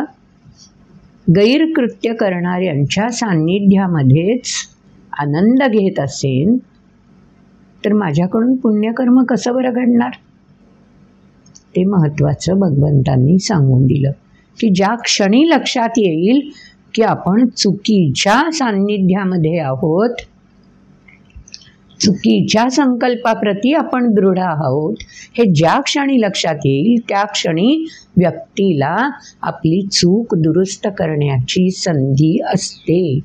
गैरकृत्य करणाऱ्यांच्या सान्निध्यामध्येच आनंद घेत असेन तर माझ्याकडून पुण्यकर्म कसं बरं घडणार? ते महत्त्वाचं भगवंतांनी सांगून दिलं की ज्या क्षणी लक्षात येईल की आपण चुकीच्या सान्निध्यामध्ये आहोत, चुकीच्या संकल्पाप्रती आपण दृढ आहोत, हे ज्या क्षणी लक्षात येईल त्या क्षणी व्यक्तीला आपली चूक दुरुस्त करण्याची संधी असते.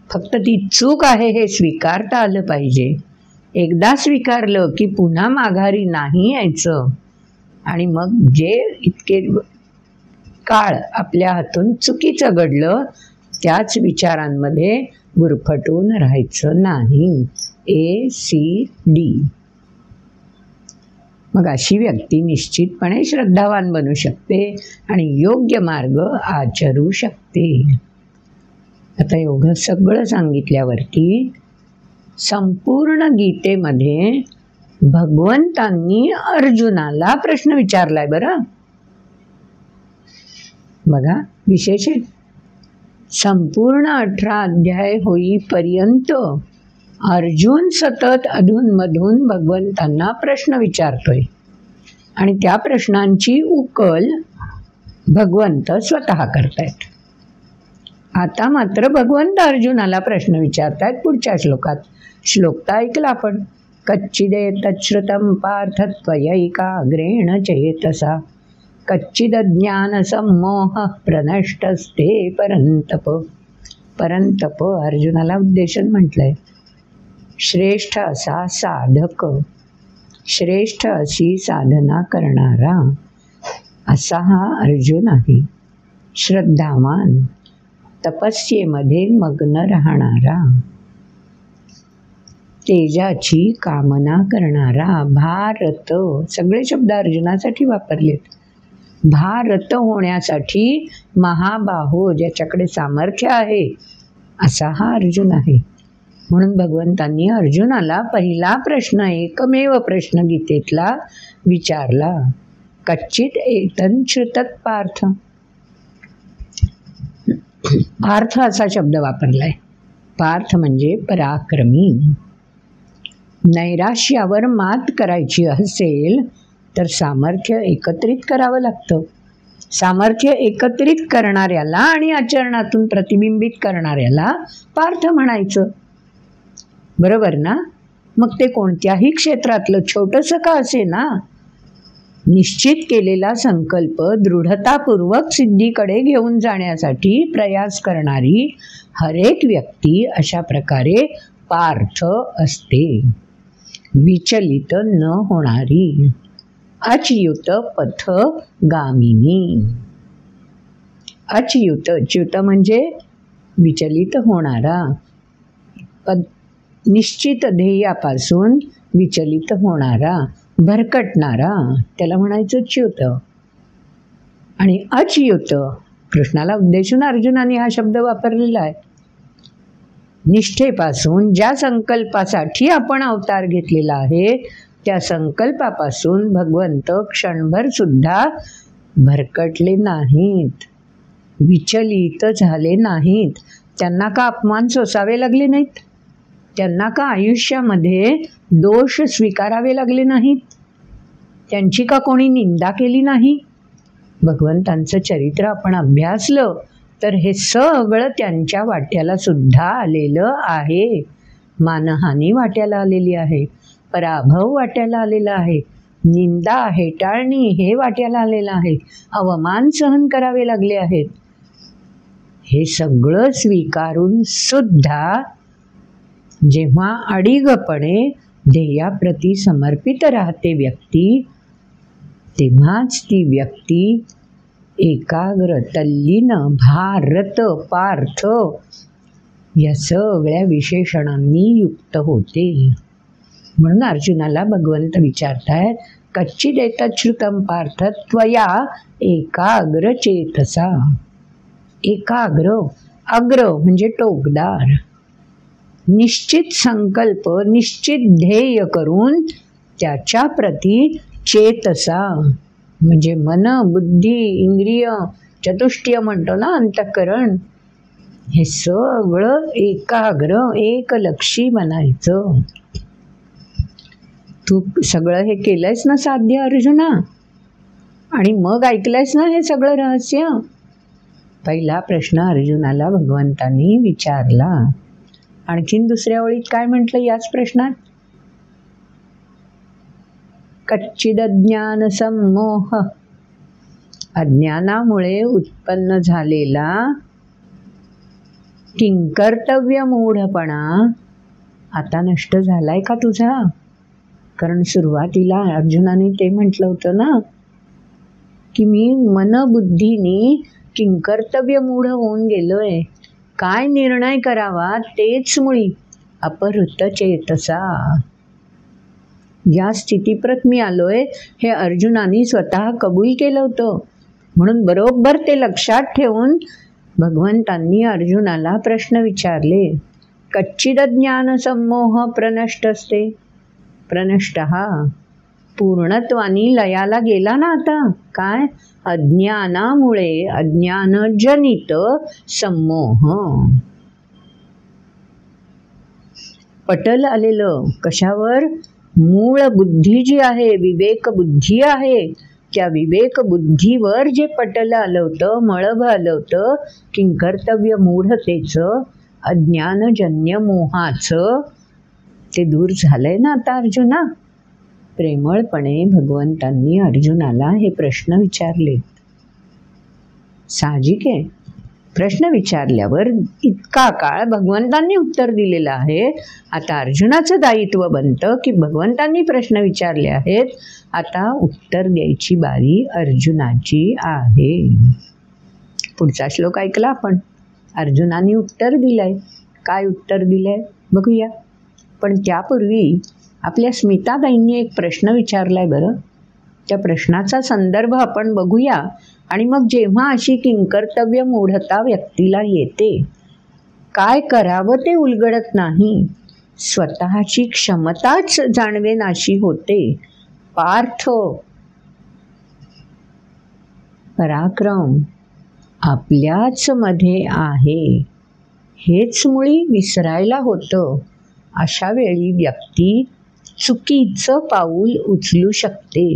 फक्त ती चूक आहे हे स्वीकारता आलं पाहिजे. एकदा स्वीकारलं की पुन्हा माघारी नाही यायचं. आणि मग जे इतके काळ आपल्या हातून चुकीचं घडलं त्याच विचारांमध्ये गुरफटून राहायचं नाही. ACD. मग अशी व्यक्ती निश्चितपणे श्रद्धावान बनू शकते आणि योग्य मार्ग आचरू शकते. आता एवढं सगळं सांगितल्यावरती संपूर्ण गीतेमध्ये भगवंतांनी अर्जुनाला प्रश्न विचारलाय बरं. बघा विशेष आहे. संपूर्ण 18 अध्याय होईपर्यंत अर्जुन सतत अधूनमधून भगवंतांना प्रश्न विचारतोय आणि त्या प्रश्नांची उकल भगवंत स्वतः करतायत. आता मात्र भगवंत अर्जुनाला प्रश्न विचारतायत पुढच्या श्लोकात. श्लोक तर ऐकला आपण. कच्चिदेतच्छ्रुतं पार्थ त्वयैकाग्रेण चेतसा कच्चिदज्ञान सम्मोह प्रनष्टस्ते परंतप. परंतप अर्जुनाला उद्देशून म्हटलंय. श्रेष्ठ असा साधक श्रेष्ठ अशी साधना करणारा असा हा अर्जुन आहे. श्रद्धावान, तपस्येमध्ये मग्न राहणारा, तेजाची कामना करणारा, भारत, सगळे शब्द अर्जुनासाठी वापरलेत. भारत होण्यासाठी महाबाहो, ज्याच्याकडे सामर्थ्य आहे असा हा अर्जुन आहे. म्हणून भगवंतांनी अर्जुनाला पहिला प्रश्न, एकमेव प्रश्न गीतेतला विचारला. कच्चित एतच्छ्रुतत पार्थ. पार्थ असा शब्द वापरलाय. पार्थ म्हणजे पराक्रमी. नैराश्यावर मात करायची असेल तर सामर्थ्य एकत्रित करावं लागतं. सामर्थ्य एकत्रित करणाऱ्याला आणि आचरणातून प्रतिबिंबित करणाऱ्याला पार्थ म्हणायचं. बरोबर ना? मग ते कोणत्याही क्षेत्रातलं छोटंसं का असे ना, निश्चित केलेला संकल्प दृढतापूर्वक सिद्धीकडे घेऊन जाण्यासाठी प्रयास करणारी हरेक व्यक्ती अशा प्रकारे पार्थ असते. विचलित न होणारी, अच्युत पथ गामिनी. अच्युत, च्युत म्हणजे विचलित होणारा, निश्चित ध्येयापासून विचलित होणारा, भरकटणारा, त्याला म्हणायचं च्युत. आणि अच्युत, कृष्णाला उद्देशून अर्जुनाने हा शब्द वापरलेला आहे. निष्ठेपासून, ज्या संकल्पासाठी आपण अवतार घेतलेला आहे त्या संकल्पापासून भगवंत क्षणभर सुद्धा भरकटले नाहीत, विचलित झाले नाहीत. त्यांना का अपमान सोसावे लागले नाहीत? त्यांना का आयुष्यामध्ये दोष स्वीकारावे लागले नाहीत? त्यांची का कोणी निंदा केली नाही? भगवंतांचं चरित्र आपण अभ्यासलं तर हे सगळं त्यांच्या वाट्याला सुद्धा आलेलं आहे. मानहानी वाट्याला आलेली आहे, पराभव वाट्याला आलेला आहे, निंदा, हेटाळणी हे वाट्याला आलेलं आहे, अवमान सहन करावे लागले आहेत. हे सगळं स्वीकारून सुद्धा जेव्हा अडिगपणे ध्येयाप्रती समर्पित राहते व्यक्ती, तेव्हाच ती व्यक्ती एकाग्र, तल्लीन, भारत, पार्थ या सगळ्या विशेषणांनी युक्त होते. म्हणून अर्जुनाला भगवंत विचारतायत, कच्चिद एतच्छ्रुतं पार्थ त्वया एकाग्र चेतसा. एकाग्र, अग्र म्हणजे टोकदार, निश्चित संकल्प, निश्चित ध्येय करून त्याच्या प्रती चेतसा म्हणजे मन, बुद्धी, इंद्रिय, चतुष्टय म्हणतो ना, अंतःकरण, हे सगळं एकाग्र, एकलक्षी बनायचं. तू सगळं हे केलंयस ना साध्य अर्जुना, आणि मग ऐकलंयस ना हे सगळं रहस्य. पहिला प्रश्न अर्जुनाला भगवंतांनी विचारला. आणखीन दुसऱ्या ओळीत काय म्हटलं याच प्रश्नात? कच्चिद अज्ञान सम्मोह, अज्ञानामुळे उत्पन्न झालेला किंकर्तव्य मूढपणा आता नष्ट झालाय का तुझा? कारण सुरुवातीला अर्जुनाने ते म्हटलं होतं ना की मी मनबुद्धीनी किंकर्तव्य मूढ होऊन गेलोय, काय निर्णय करावा तेच मुळी अपहृत चेतसा. या स्थितीप्रत मी आलोय हे अर्जुनाने स्वतः कबूल केलं होतं. म्हणून बरोबर ते लक्षात ठेवून भगवंतांनी अर्जुनाला प्रश्न विचारले. कच्चिद ज्ञान सम्मोह प्रनष्ट असते, प्रनष्ट हा पूर्णत्वानी लयाला गेला ना आता. काय? अज्ञानामुळे, अज्ञानजनित सम्मोह. पटल आलेलं कशावर? मूळ बुद्धी जी आहे, विवेक बुद्धी आहे, त्या विवेक बुद्धीवर जे पटल आलं होतं, मळभ आलं होतं, किंकर्तव्य मूढतेचं, अज्ञानजन्य मोहाचं, ते दूर झालंय ना आता अर्जुना. प्रेमळपणे भगवंतांनी अर्जुनाला हे प्रश्न विचारले. साहजिक आहे, प्रश्न विचारल्यावर इतका काळ भगवंतांनी उत्तर दिलेलं आहे. आता अर्जुनाचं दायित्व बनतं की भगवंतांनी प्रश्न विचारले आहेत, आता उत्तर द्यायची बारी अर्जुनाची आहे. पुढचा श्लोक ऐकला आपण. अर्जुनाने उत्तर दिलंय. काय उत्तर दिलंय बघूया. पण त्यापूर्वी आपल्या स्मिताताईंनी एक प्रश्न विचारलाय बरं. त्या प्रश्नाचा संदर्भ आपण बघूया आणि मग जेव्हा अशी किंकर्तव्य मूढता व्यक्तीला येते, काय करावं ते उलगडत नाही, स्वतःची क्षमताच जाणवेनाशी होते, पार्थ पराक्रम आपल्याच मध्ये आहे हेच मुळी विसरायला होतं, अशा वेळी व्यक्ती चुकीचं पाऊल उचलू शकते.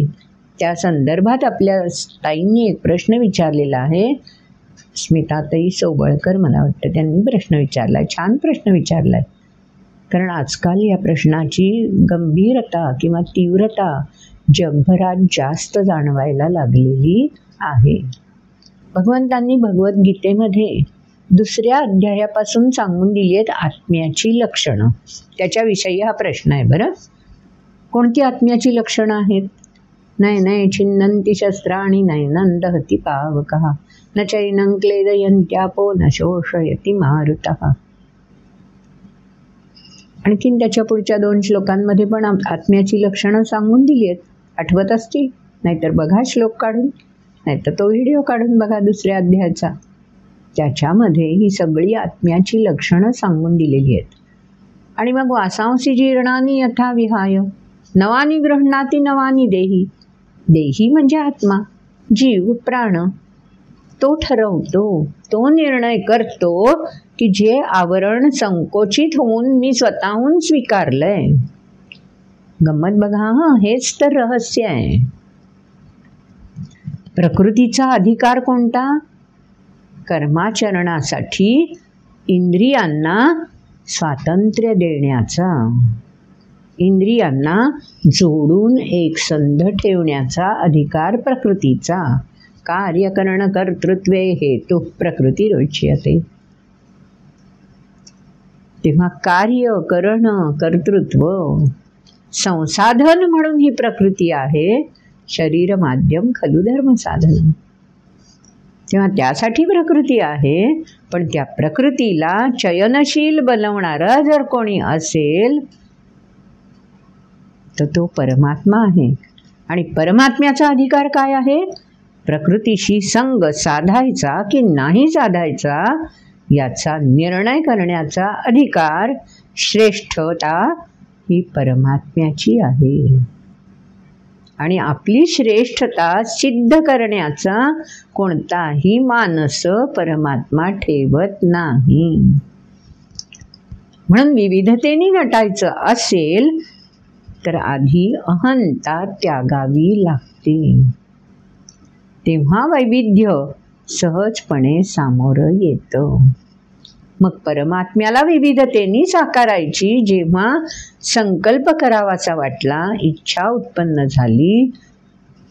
त्या संदर्भात आपल्या ताईंनी एक प्रश्न विचारलेला आहे. स्मिताताई सोबळकर मला वाटतं त्यांनी प्रश्न विचारला आहे. छान प्रश्न विचारला आहे. कारण आजकाल या प्रश्नाची गंभीरता किंवा तीव्रता जगभरात जास्त जाणवायला लागलेली आहे. भगवंतांनी भगवद्गीतेमध्ये 2ऱ्या अध्यायापासून सांगून दिली आहेत आत्म्याची लक्षणं. त्याच्याविषयी हा प्रश्न आहे बरं. कोणती आत्म्याची लक्षणं आहेत? नयने छिन्नन्ति शस्त्राणि नयनं दहति पावकः न चैनं क्लेदयन्त्यापो न शोषयति मारुतः. आणखीन त्याच्या पुढच्या 2 श्लोकांमध्ये पण आत्म्याची लक्षणं सांगून दिली आहेत. आठवत असतील? नाहीतर बघा श्लोक काढून, नाहीतर तो व्हिडिओ काढून बघा 2ऱ्या अध्यायाचा. त्याच्यामध्ये ही सगळी आत्म्याची लक्षणं सांगून दिलेली आहेत. आणि मग वासांसी जीर्णानि यथा विहाय नवानी गृह्णाति नवानी देही. देही म्हणजे आत्मा, जीव, प्राण. तो ठरवतो, तो निर्णय करतो की जे आवरण संकोचित होऊन मी स्वतःहून स्वीकारलंय. गंमत बघा, हेच तर रहस्य आहे. प्रकृतीचा अधिकार कोणता? कर्माचरणासाठी इंद्रियांना स्वातंत्र्य देण्याचा, इंद्रियांना जोडून एकसंध ठेवण्याचा अधिकार प्रकृतीचा. कार्यकरण कर्तृत्वे हेतु प्रकृती रोच्यते. तेव्हा कार्य करणं, कर्तृत्व, संसाधन म्हणून ही प्रकृती आहे. शरीर माध्यम खलु धर्म साधन. तेव्हा त्यासाठी प्रकृती आहे. पण त्या प्रकृतीला चयनशील बनवणारा जर कोणी असेल तर तो परमात्मा आहे. आणि परमात्म्याचा अधिकार काय आहे? प्रकृतीशी संग साधायचा की नाही साधायचा याचा निर्णय करण्याचा अधिकार, श्रेष्ठता ही परमात्म्याची आहे. आणि आपली श्रेष्ठता सिद्ध करण्याचा कोणताही मानस परमात्मा ठेवत नाही. म्हणून विविधतेने नटायचं असेल तर आधी अहंता त्यागावी लागते. तेव्हा वैविध्य सहजपणे सामोरं येतं. मग परमात्म्याला विविधतेने साकारायची जेव्हा संकल्प करावाचा वाटला, इच्छा उत्पन्न झाली,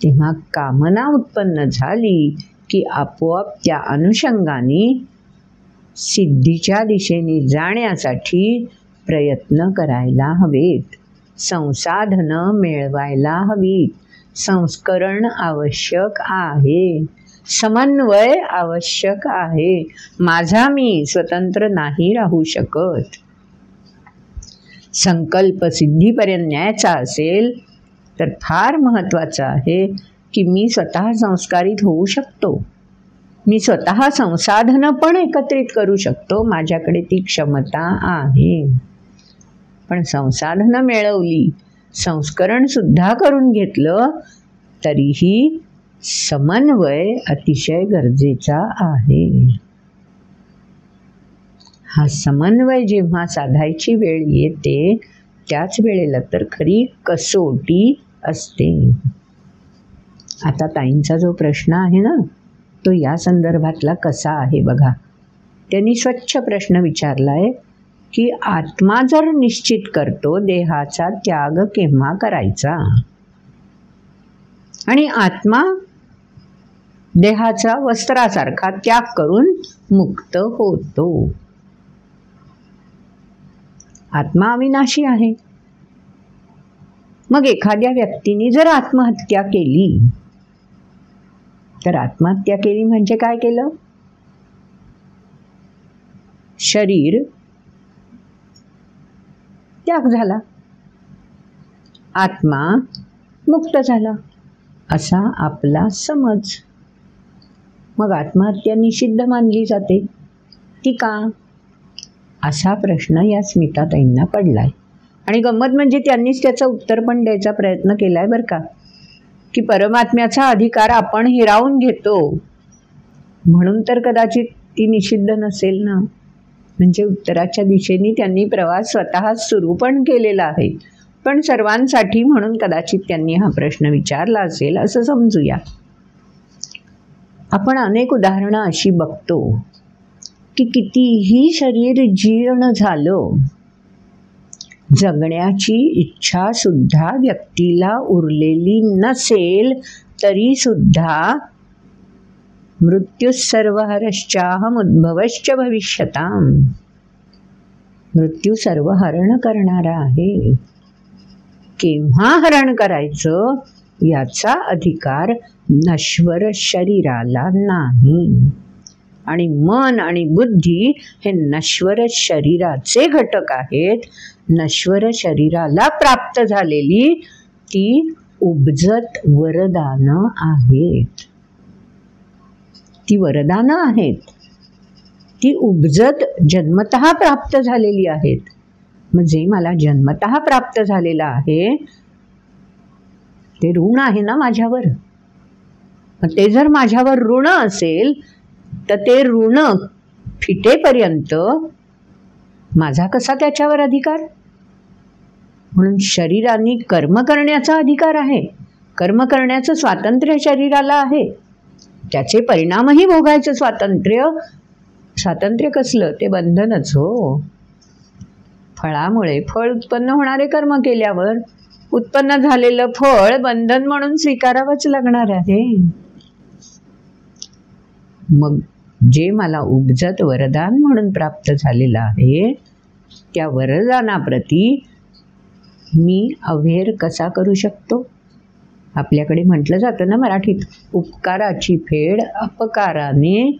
तेव्हा कामना उत्पन्न झाली की आपोआप त्या अनुषंगाने सिद्धीच्या दिशेने जाण्यासाठी प्रयत्न करायला हवेत, संसाधनं मिळवायला हवीत, संस्करण आवश्यक आहे, समन्वय आवश्यक आहे. माझा मी स्वतंत्र नाही राहू शकत. संकल्प सिद्धीपर्यंत न्यायचा असेल तर फार महत्त्वाचं आहे की मी स्वतः संस्कारित होऊ शकतो. मी स्वतः संसाधनं पण एकत्रित करू शकतो. माझ्याकडे ती क्षमता आहे. पण संसाधनं मिळवली, संस्करणसुद्धा करून घेतलं तरीही समन्वय अतिशय गरजेचा आहे. हा समन्वय जेव्हा साधायची वेळ येते त्याच वेळेला तर खरी कसोटी असते. आता ताईंचा जो प्रश्न आहे ना, तो या संदर्भातला कसा आहे बघा. त्यांनी स्वच्छ प्रश्न विचारला आहे की आत्मा जर निश्चित करतो देहाचा त्याग केव्हा करायचा, आणि आत्मा देहाचा वस्त्रासारखा त्याग करून मुक्त होतो. आत्मा अविनाशी आहे. मग एखाद्या व्यक्तीने जर आत्महत्या केली, तर आत्महत्या केली म्हणजे काय केलं? शरीर त्याग झाला, आत्मा मुक्त झाला असा आपला समज. मग आत्महत्या निषिद्ध मानली जाते ती का, असा प्रश्न या स्मिताताईंना पडलाय. आणि गंमत म्हणजे त्यांनीच त्याचं उत्तर पण द्यायचा प्रयत्न केलाय बरं का, की परमात्म्याचा अधिकार आपण हिरावून घेतो म्हणून तर कदाचित ती निषिद्ध नसेल ना. म्हणजे उत्तराच्या दिशेने त्यांनी प्रवास स्वतः सुरू पण केलेला आहे, पण सर्वांसाठी म्हणून कदाचित त्यांनी हा प्रश्न विचारला असेल असं समजूया. आपण अनेक उदाहरणं अशी बघतो की कितीही शरीर जीर्ण झालं, जगण्याची इच्छा सुद्धा व्यक्तीला उरलेली नसेल तरी सुद्धा मृत्युः सर्वहरश्चाहमुद्भवश्च भविष्यताम्, मृत्यू सर्व हरण करणारा आहे. केव्हा हरण करायचं याचा अधिकार नश्वर शरीराला नाही. आणि मन आणि बुद्धी हे नश्वर शरीराचे घटक आहेत. नश्वर शरीराला प्राप्त झालेली ती उपजत वरदानं आहेत. ती वरदानं आहेत, ती उपजत जन्मतः प्राप्त झालेली आहेत. मग जे मला जन्मतः प्राप्त झालेलं आहे ते ऋण आहे ना माझ्यावर. मग ते जर माझ्यावर ऋण असेल तर ते ऋण फिटेपर्यंत माझा कसा त्याच्यावर अधिकार? म्हणून शरीराने कर्म करण्याचा अधिकार आहे, कर्म करण्याचं स्वातंत्र्य शरीराला आहे, त्याचे परिणामही भोगायचं स्वातंत्र्य. स्वातंत्र्य कसलं? ते बंधनच हो. फळामुळे फळ उत्पन्न होणारे कर्म केल्यावर उत्पन्न झालेलं फळ बंधन म्हणून स्वीकारावंच लागणार आहे. मग जे मला उपजत वरदान म्हणून प्राप्त झालेलं आहे त्या वरदानाप्रती मी अव्हेर कसा करू शकतो? आपल्याकडे म्हटलं जातं ना मराठीत, उपकाराची फेड अपकाराने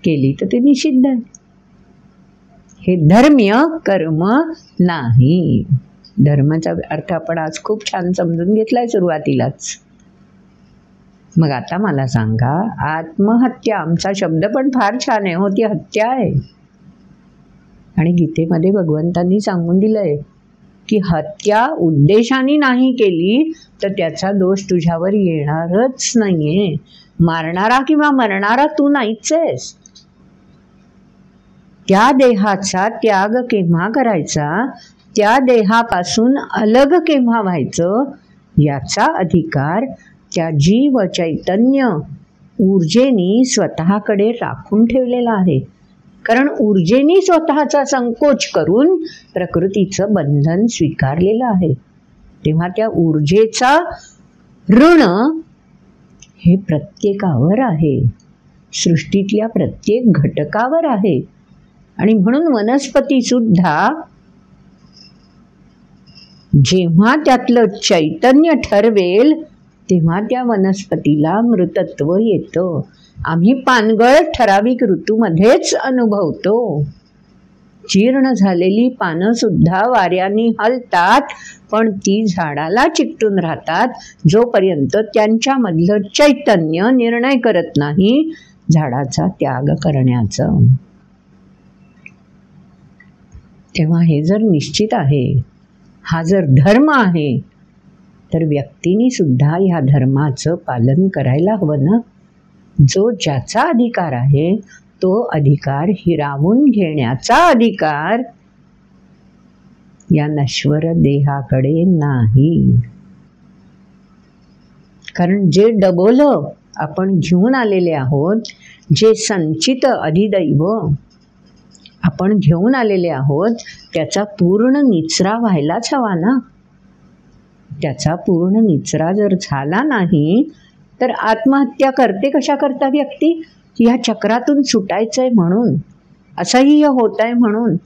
केली तर ते निषिद्ध आहे. हे धर्म्य कर्म नाही. धर्माचा अर्थ आपण आज खूप छान समजून घेतलाय सुरुवातीलाच. मग आता मला सांगा, आत्महत्या, आमचा शब्द पण फार छान आहे हो, ती हत्या आहे. आणि गीतेमध्ये भगवंतांनी सांगून दिलंय की हत्या उद्देशाने नाही केली तर त्याचा दोष तुझ्यावर येणारच नाहीये. मारणारा किंवा मरणारा तू नाहीच आहेस. त्या देहाचा त्याग केव्हा करायचा, त्या देहापासून अलग केव्हा व्हायचं याचा अधिकार त्या जीव चैतन्य ऊर्जेनी स्वतःकडे राखून ठेवलेला आहे. कारण ऊर्जेनी स्वतःचा संकोच करून प्रकृतीचं बंधन स्वीकारलेलं आहे. तेव्हा त्या ऊर्जेचा ऋण हे प्रत्येकावर आहे, सृष्टीतल्या प्रत्येक घटकावर आहे. आणि म्हणून वनस्पती सुद्धा जेव्हा त्यातलं चैतन्य ठरवेल तेव्हा त्या वनस्पतीला मृतत्व येतं. आम्ही पानगळ ठराविक ऋतूमध्येच अनुभवतो. जीर्ण झालेली पानं सुद्धा वाऱ्याने हलतात, पण ती झाडाला चिकटून राहतात जोपर्यंत त्यांच्यामधलं चैतन्य निर्णय करत नाही झाडाचा त्याग करण्याचा. तेव्हा हे जर निश्चित आहे, हा जर धर्म आहे, तर व्यक्तीने सुद्धा ह्या धर्माचं पालन करायला हवं ना. जो ज्याचा अधिकार आहे तो अधिकार हिरावून घेण्याचा अधिकार या नश्वर देहाकडे नाही. कारण जे डबोलं आपण घेऊन आलेले आहोत, जे संचित अधिदैव आपण घेऊन आलेले आहोत, त्याचा पूर्ण निचरा व्हायलाच हवा ना. त्याचा पूर्ण निचरा जर झाला नाही तर आत्महत्या करते कशा करता व्यक्ती? ह्या चक्रातून सुटायचं आहे म्हणून, असह्य होत आहे म्हणून.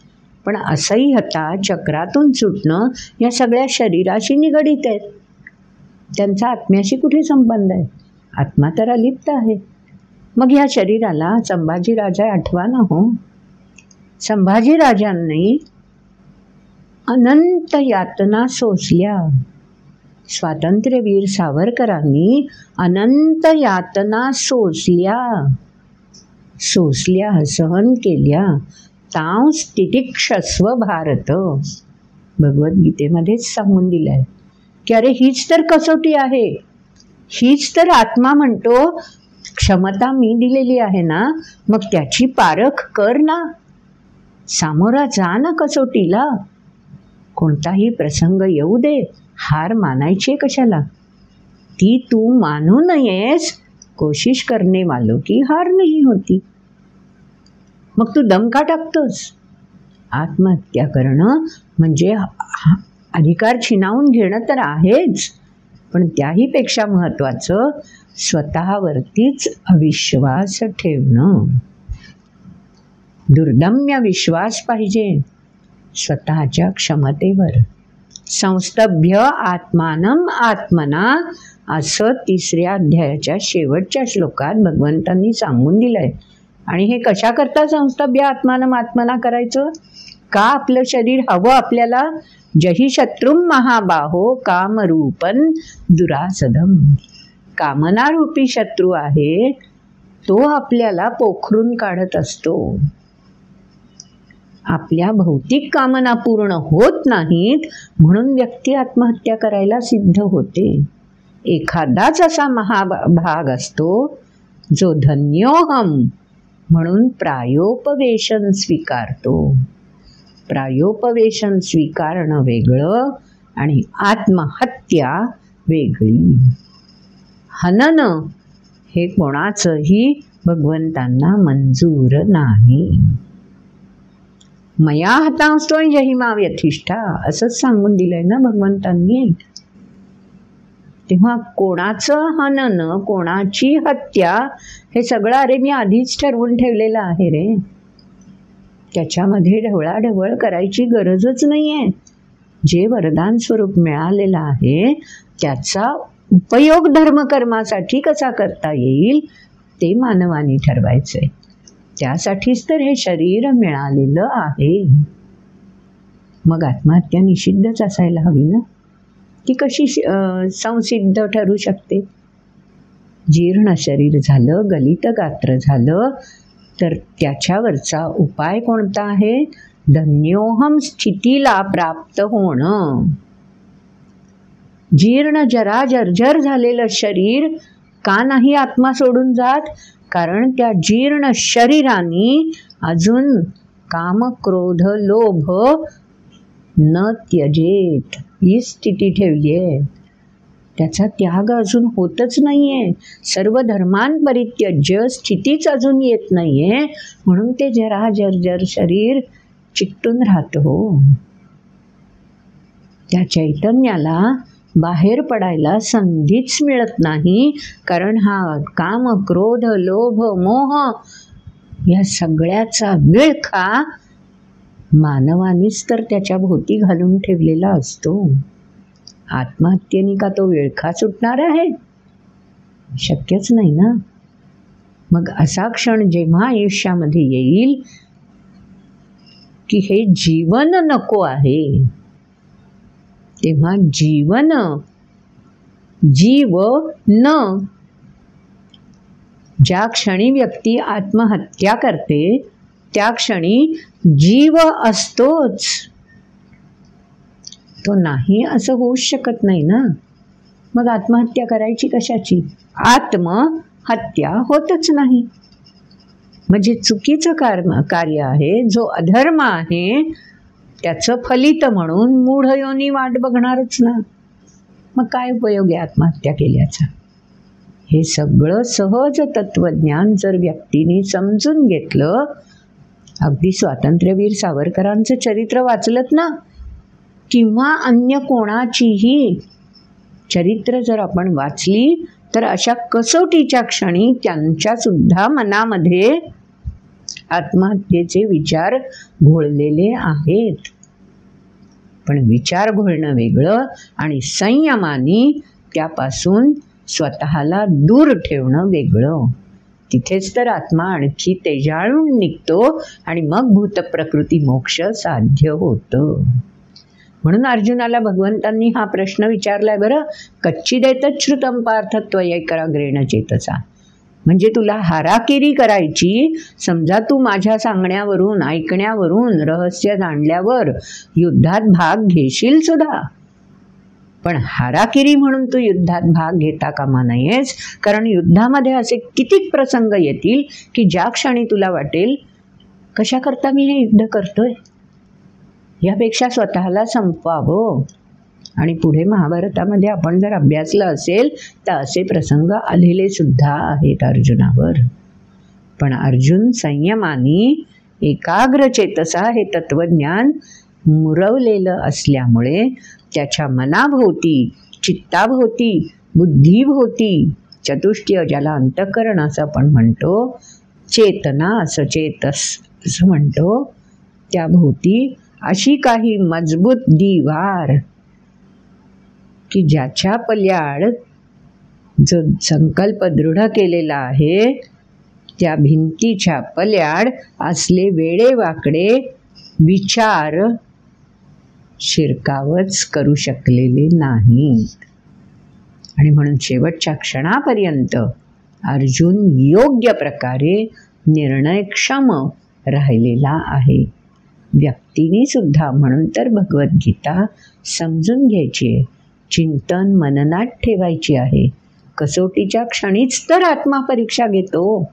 पण असह्यता, चक्रातून सुटणं या सगळ्या शरीराशी निगडीत आहेत. त्यांचा आत्म्याशी कुठे संबंध आहे? आत्मा तर अलिप्त आहे. मग ह्या शरीराला संभाजीराजा आठवा ना हो. संभाजीराजांनी अनंत यातना सोसल्या. स्वातंत्र्यवीर सावरकरांनी अनंत यातना सोसल्या, सहन केल्या. तांस तितिक्षस्व भारत, भगवद्गीतेमध्येच सांगून दिलंय की अरे हीच तर कसोटी आहे, हीच तर आत्मा म्हणतो क्षमता मी दिलेली आहे ना, मग त्याची पारख कर ना, सामोरा जा ना कसोटीला. कोणताही प्रसंग येऊ दे, हार मानायची कशाला? ती तू मानू नयेस. कोशिश करने वालों की हार नहीं होती. मग तू दम का टाकतोस? आत्महत्या करणं म्हणजे अधिकार छिनावून घेणं तर आहेच, पण त्याही पेक्षा महत्त्वाचं स्वतःवरतीच अविश्वास ठेवणं. दुर्दम्य विश्वास पाहिजे स्वतःच्या क्षमतेवर. संस्तभ्य आत्मानम आत्मना, असं 3ऱ्या अध्यायाच्या शेवटच्या श्लोकात भगवंतांनी सांगून दिलंय. आणि हे कशा करता संस्तभ्य आत्मानम आत्मना करायचं? का आपलं शरीर हवं आपल्याला? जही शत्रुम महाबाहो कामरूपन दुरासदम. कामनारूपी शत्रू आहे, तो आपल्याला पोखरून काढत असतो. आपल्या भौतिक कामना पूर्ण होत नाहीत म्हणून व्यक्ती आत्महत्या करायला सिद्ध होते. एखादाच असा महाभाग असतो जो धन्योहम म्हणून प्रायोपवेशन स्वीकारतो. प्रायोपवेशन स्वीकारणं वेगळं आणि आत्महत्या वेगळी. हनन हे कोणाचंही भगवंतांना मंजूर नाही. मया हतांस्तोय जहिमा व्यथिष्ठा, असंच सांगून दिलंय ना भगवंतांनी. तेव्हा कोणाचं हनन, कोणाची हत्या, हे सगळं अरे मी आधीच ठरवून ठेवलेलं आहे रे. त्याच्यामध्ये ढवळाढवळ करायची गरजच नाही आहे. जे वरदान स्वरूप मिळालेलं आहे त्याचा उपयोग धर्मकर्मासाठी कसा करता येईल ते मानवाने ठरवायचंय. त्यासाठीच तर हे शरीर मिळालेलं आहे. मग आत्महत्या निषिद्धच असायला हवी ना. ती कशी संसिद्ध ठरू शकते? जीर्ण शरीर झालं, गलित गात्र झालं तर त्याच्यावरचा उपाय कोणता आहे? धन्योहम स्थितीला प्राप्त होणं. जीर्ण जरा जर्जर झालेलं शरीर का नाही आत्मा सोडून जात? कारण त्या जीर्ण शरीराने अजून काम क्रोध लोभ न त्यजेत ही स्थिती ठेवली आहे. त्याचा त्याग अजून होतच नाहीये. सर्व धर्मान परित्यज्य स्थितीच अजून येत नाहीये म्हणून ते जरा जर्जर शरीर चिकटून राहत हो. त्या चैतन्याला बाहेर पडायला संधीच मिळत नाही. कारण हा काम क्रोध लोभ मोह या सगळ्याचा विळखा मानवानीच तर त्याच्या भोवती घालून ठेवलेला असतो. आत्महत्येने का तो विळखा सुटणार आहे? शक्यच नाही ना. मग असा क्षण जेव्हा आयुष्यामध्ये येईल की हे जीवन नको आहे, तेव्हा जीवन जीव न, ज्या क्षणी व्यक्ती आत्महत्या करते त्या क्षणी जीव असतोच. तो नाही असं होऊच शकत नाही ना. मग आत्महत्या करायची कशाची? आत्महत्या होतच नाही. म्हणजे चुकीचं कार्य आहे, जो अधर्म आहे त्याचं फलित म्हणून मूढ योनी वाट बघणारच ना. मग काय उपयोग आहे आत्महत्या केल्याचा? हे सगळं सहज तत्वज्ञान जर व्यक्तीने समजून घेतलं, अगदी स्वातंत्र्यवीर सावरकरांचं चरित्र वाचलत ना, किंवा अन्य कोणाचीही चरित्र जर आपण वाचली तर अशा कसोटीच्या क्षणी त्यांच्या सुद्धा मनामध्ये आत्महत्येचे विचार घोळलेले आहेत. पण विचार घोळणं वेगळं आणि संयमाने त्यापासून स्वतःला दूर ठेवणं वेगळं. तिथेच तर आत्मा आणखी तेजाळून निघतो आणि मग भूतप्रकृती मोक्ष साध्य होतं. म्हणून अर्जुनाला भगवंतांनी हा प्रश्न विचारलाय बरं, कच्चिदेत श्रुतं पार्थ त्वयैकाग्रेण चेतसा. म्हणजे तुला हाराकिरी करायची, समजा तू माझ्या सांगण्यावरून ऐकण्यावरून रहस्य जाणल्यावर युद्धात भाग घेशील सुद्धा, पण हाराकिरी म्हणून तू युद्धात भाग घेता कामा नयेस. कारण युद्धामध्ये असे कितीक प्रसंग येतील की ज्या क्षणी तुला वाटेल कशा करता मी हे युद्ध करतोय, यापेक्षा स्वतःला संपवावं. आणि पुढे महाभारतामध्ये आपण जर अभ्यासलं असेल तर असे प्रसंग आलेले सुद्धा आहेत अर्जुनावर. पण अर्जुन संयमाने एकाग्र चेतसा हे तत्वज्ञान मुरवलेलं असल्यामुळे त्याच्या मनाभोवती, चित्ताभोवती, बुद्धीभोवती, चतुष्टय ज्याला अंतःकरण असं आपण म्हणतो, चेतना असं चेतस असं म्हणतो, त्याभोवती अशी काही मजबूत दिवार की ज्याच्या पल्याड जो संकल्प दृढ केलेला आहे त्या भिंतीच्या पल्याड असले वेडेवाकडे विचार शिरकावच करू शकलेले नाहीत. आणि म्हणून शेवटच्या क्षणापर्यंत अर्जुन योग्य प्रकारे निर्णयक्षम राहिलेला आहे. व्यक्तीने सुद्धा म्हणून तर भगवद्गीता समजून घ्यायची आहे, चिंतन मननात ठेवायची आहे. कसोटीच्या क्षणीच तर आत्मा परीक्षा घेतो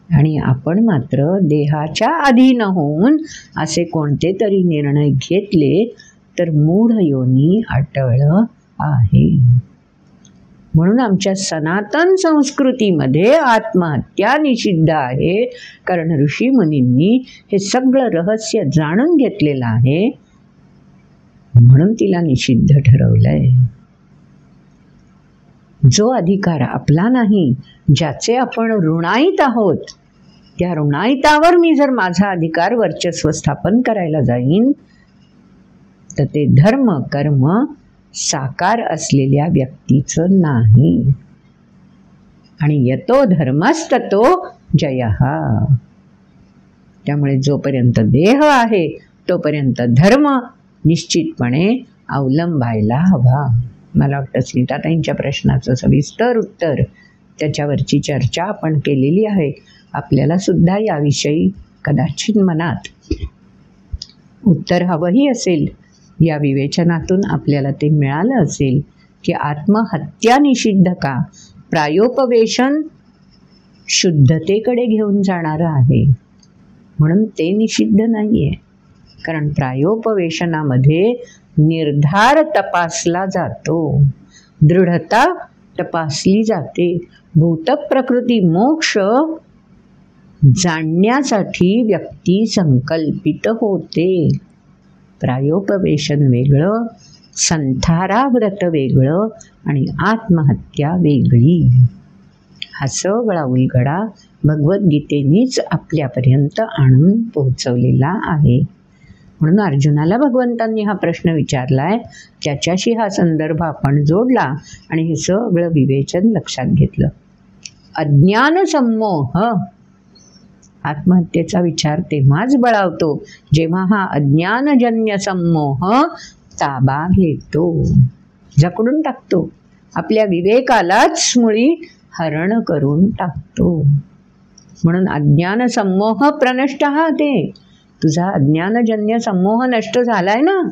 आणि आपण मात्र देहाच्या अधीन होऊन असे कोणते तरी निर्णय घेतले तर मूढ योनी अटळ आहे. म्हणून आमच्या सनातन संस्कृतीमध्ये आत्महत्या निषिद्ध आहे. कारण ऋषी मुनींनी हे सगळं रहस्य जाणून घेतलेलं आहे, म्हणून तिला निषिद्ध ठरवलंय. जो अधिकार आपला नाही, ज्याचे आपण ऋणाईत आहोत, त्या ऋणाईतावर मी जर माझा अधिकार वर्चस्व स्थापन करायला जाईन तर ते धर्म कर्म साकार असलेल्या व्यक्तीचं नाही. आणि यतो धर्मस्ततो जयः. त्यामुळे जोपर्यंत देह आहे तोपर्यंत धर्म निश्चितपणे अवलंबायला हवा. मला वाटतं स्मिताताईंच्या प्रश्नाचं सविस्तर उत्तर, त्याच्यावरची चर्चा आपण केलेली आहे. आपल्याला सुद्धा याविषयी कदाचित मनात उत्तर हवंही असेल. या विवेचनातून आपल्याला ते मिळालं असेल की आत्महत्या निषिद्ध का, प्रायोपवेशन शुद्धतेकडे घेऊन जाणारं आहे म्हणून ते निषिद्ध नाही आहे. कारण प्रायोपवेशनामध्ये निर्धार तपासला जातो, दृढता तपासली जाते. भूतक प्रकृती मोक्ष जाणण्यासाठी व्यक्ती संकल्पित होते. प्रायोपवेशन वेगळं, संथारा व्रत वेगळं आणि आत्महत्या वेगळी. हा सगळा उलगडा भगवद्गीतेनेच आपल्यापर्यंत आणून पोहोचवलेला आहे. म्हणून अर्जुनाला भगवंतांनी हा प्रश्न विचारलाय, त्याच्याशी हा संदर्भ आपण जोडला आणि हे सगळं विवेचन लक्षात घेतलं. अज्ञान संमोह, आत्महत्येचा विचार तेव्हाच बळावतो जेव्हा हा अज्ञानजन्य संमोह ताबा घेतो, जकडून टाकतो, आपल्या विवेकालाच मुळी हरण करून टाकतो. म्हणून अज्ञान संमोह प्रनष्ट हा ते तुझा अज्ञानजन्य संमोह नष्ट झालाय ना.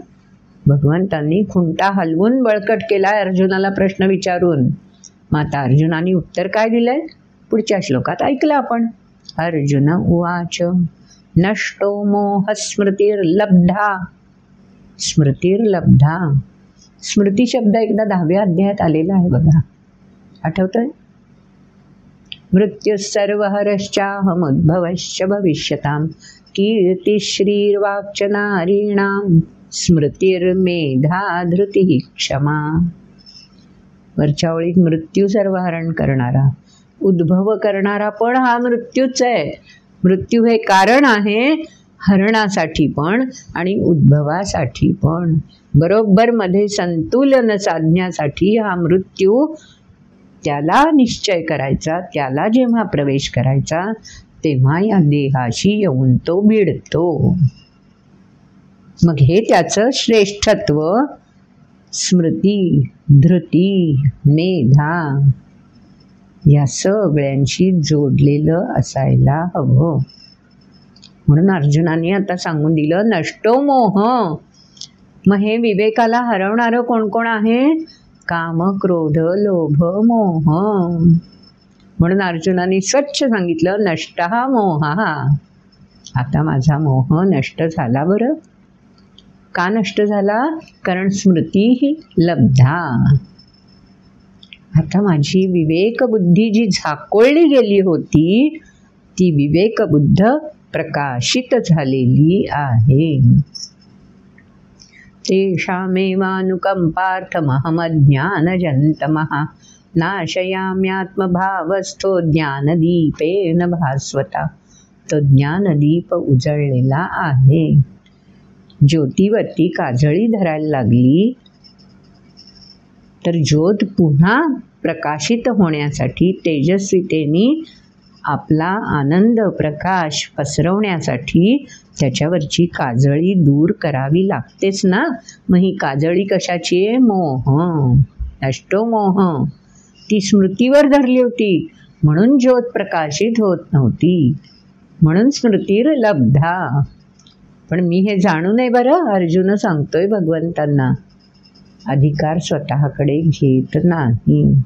भगवंतांनी खुंटा हलवून बळकट केलाय अर्जुनाला प्रश्न विचारून. मग आता अर्जुनाने उत्तर काय दिलंय पुढच्या श्लोकात ऐकलं आपण. अर्जुन उवाच नष्टो मोह स्मृतिर्लब्धा. स्मृतिर्लब्धा, स्मृती शब्द एकदा 10व्या अध्यायात आलेला आहे बघा, आठवतंय? मृत्यू सर्वहरश्चाहमुद्भवश्च भविष्यताम कीर्तिश्रीर्वाक्च नारीणां स्मृतिर्मेधा धृतिः क्षमा. वरच्या ओळीत मृत्यू सर्वहरण करणारा, उद्भव करणारा पण हा मृत्यूच आहे. मृत्यू हे कारण आहे हरणासाठी पण आणि उद्भवासाठी पण. बरोबर मध्ये संतुलन साधण्यासाठी हा मृत्यू, त्याला निश्चय करायचा, त्याला जेव्हा प्रवेश करायचा तेव्हा या देहाशी येऊन तो भिडतो. मग हे त्याचं श्रेष्ठत्व स्मृती, धृती, मेधा या सगळ्यांशी जोडलेलं असायला हवं. म्हणून अर्जुनाने आता सांगून दिलं, नष्टो मोह. मग हे विवेकाला हरवणारं कोण कोण आहे? काम, क्रोध, लोभ, मोह. म्हणून अर्जुनाने स्वच्छ सांगितलं, नष्टः मोहः. आता माझा मोह नष्ट झाला. बरं का नष्ट झाला? कारण स्मृती ही लब्धा. आता माझी विवेकबुद्धी जी झाकोळली गेली होती ती विवेकबुद्ध प्रकाशित झालेली आहे. तेषामेवानुकंपार्थमहमज्ञानजन्तमः नाशयाम्यात्मभावस्थो ज्ञानदीपेन भास्वता. तो ज्ञानदीप उजळलेला आहे. ज्योतीवरती काजळी धरायला लागली तर ज्योत पुन्हा प्रकाशित होण्यासाठी, तेजस्वितेने आपला आनंद प्रकाश पसरवण्यासाठी त्याच्यावरची काजळी दूर करावी लागतेच ना. मग ही काजळी कशाची आहे? मोह. नष्टो मोह. ती स्मृतीवर धरली होती म्हणून ज्योत प्रकाशित होत नव्हती. म्हणून स्मृतीर लब्धा. पण मी हे जाणू नये बरं, अर्जुन सांगतोय भगवंतांना. अधिकार स्वतःकडे घेत नाही.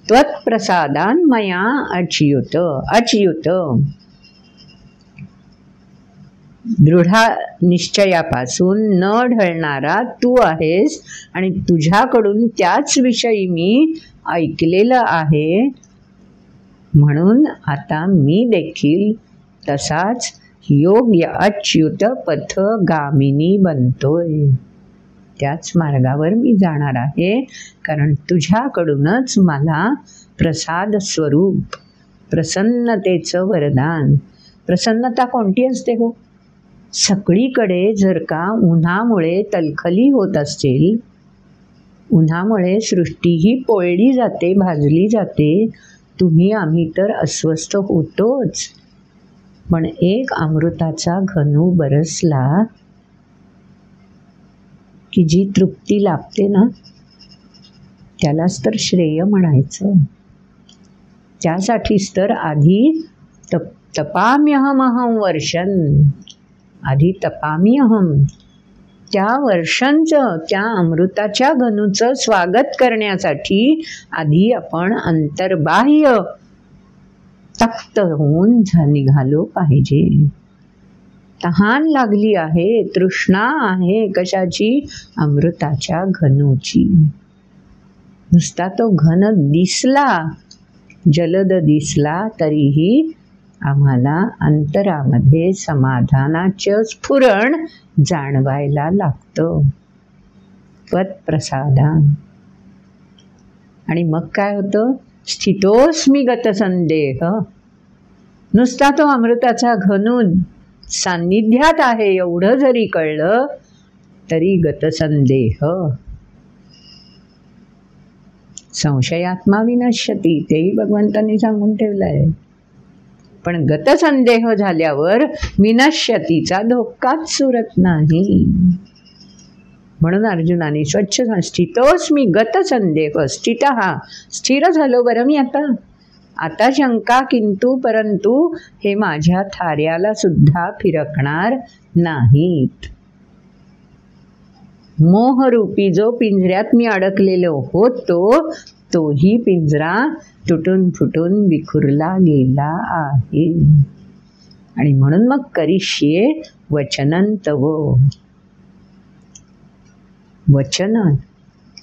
त्वत्प्रसादान मया अच्युत. अच्युत दृढ निश्चयापासून न ढळणारा तू आहेस आणि तुझ्याकडून त्याच विषयी मी ऐकलेलं आहे. म्हणून आता मी देखील तसाच योग्य अच्युत पथगामिनी बनतोय. त्याच मार्गावर मी जाणार आहे, कारण तुझ्याकडूनच मला प्रसाद स्वरूप प्रसन्नतेचं वरदान. प्रसन्नता कोणती असते हो? सगळीकडे जर का उन्हामुळे तलखली होत असतील, उन्हामुळे सृष्टी ही पोळली जाते, भाजली जाते, तुम्ही आम्ही तर अस्वस्थ होतोच. पण एक अमृताचा घनू बरसला की जी तृप्ती लाभते ना, त्यालाच तर श्रेय म्हणायचं. त्यासाठीच तर आधी तपाम्यहमहं वर्षन. आधी तपाम्यहम. त्या वर्षांचं, त्या अमृताच्या घनूचं स्वागत करण्यासाठी आधी आपण अंतर्बाह्य तप्त होऊन निघालो पाहिजे. तहान लागली आहे, तृष्णा आहे. कशाची? अमृताच्या घनूची. नुसता तो घन दिसला, जलद दिसला तरीही आम्हाला अंतरामध्ये समाधानाचं स्फुरण जाणवायला लागतं. त्वत्प्रसादान. आणि मग काय होतं? स्थितोस्मी गतसंदेह. नुसता तो अमृताचा घनू सान्निध्यात आहे एवढं जरी कळलं तरी गतसंदेह. संशयात्मा विनश्यती, तेही भगवंतांनी सांगून ठेवलं आहे. पण गतसंदेह झाल्यावर विनश्यतीचा धोकाच सुरत नाही. म्हणून अर्जुनाने स्वच्छ स्थितोस्मी गतसंदेह. स्थित हा स्थिर झालो बरं मी आता शंका किंतु परंतु हे माझ्या थार्याला सुद्धा फिरकणार नाहीत. मोहरूपी जो पिंजऱ्यात मी अडकलेलो होतो तोही पिंजरा तुटून फुटून विखुरला गेला आहे. आणि म्हणून मग करिष्ये वचनं तव. वचन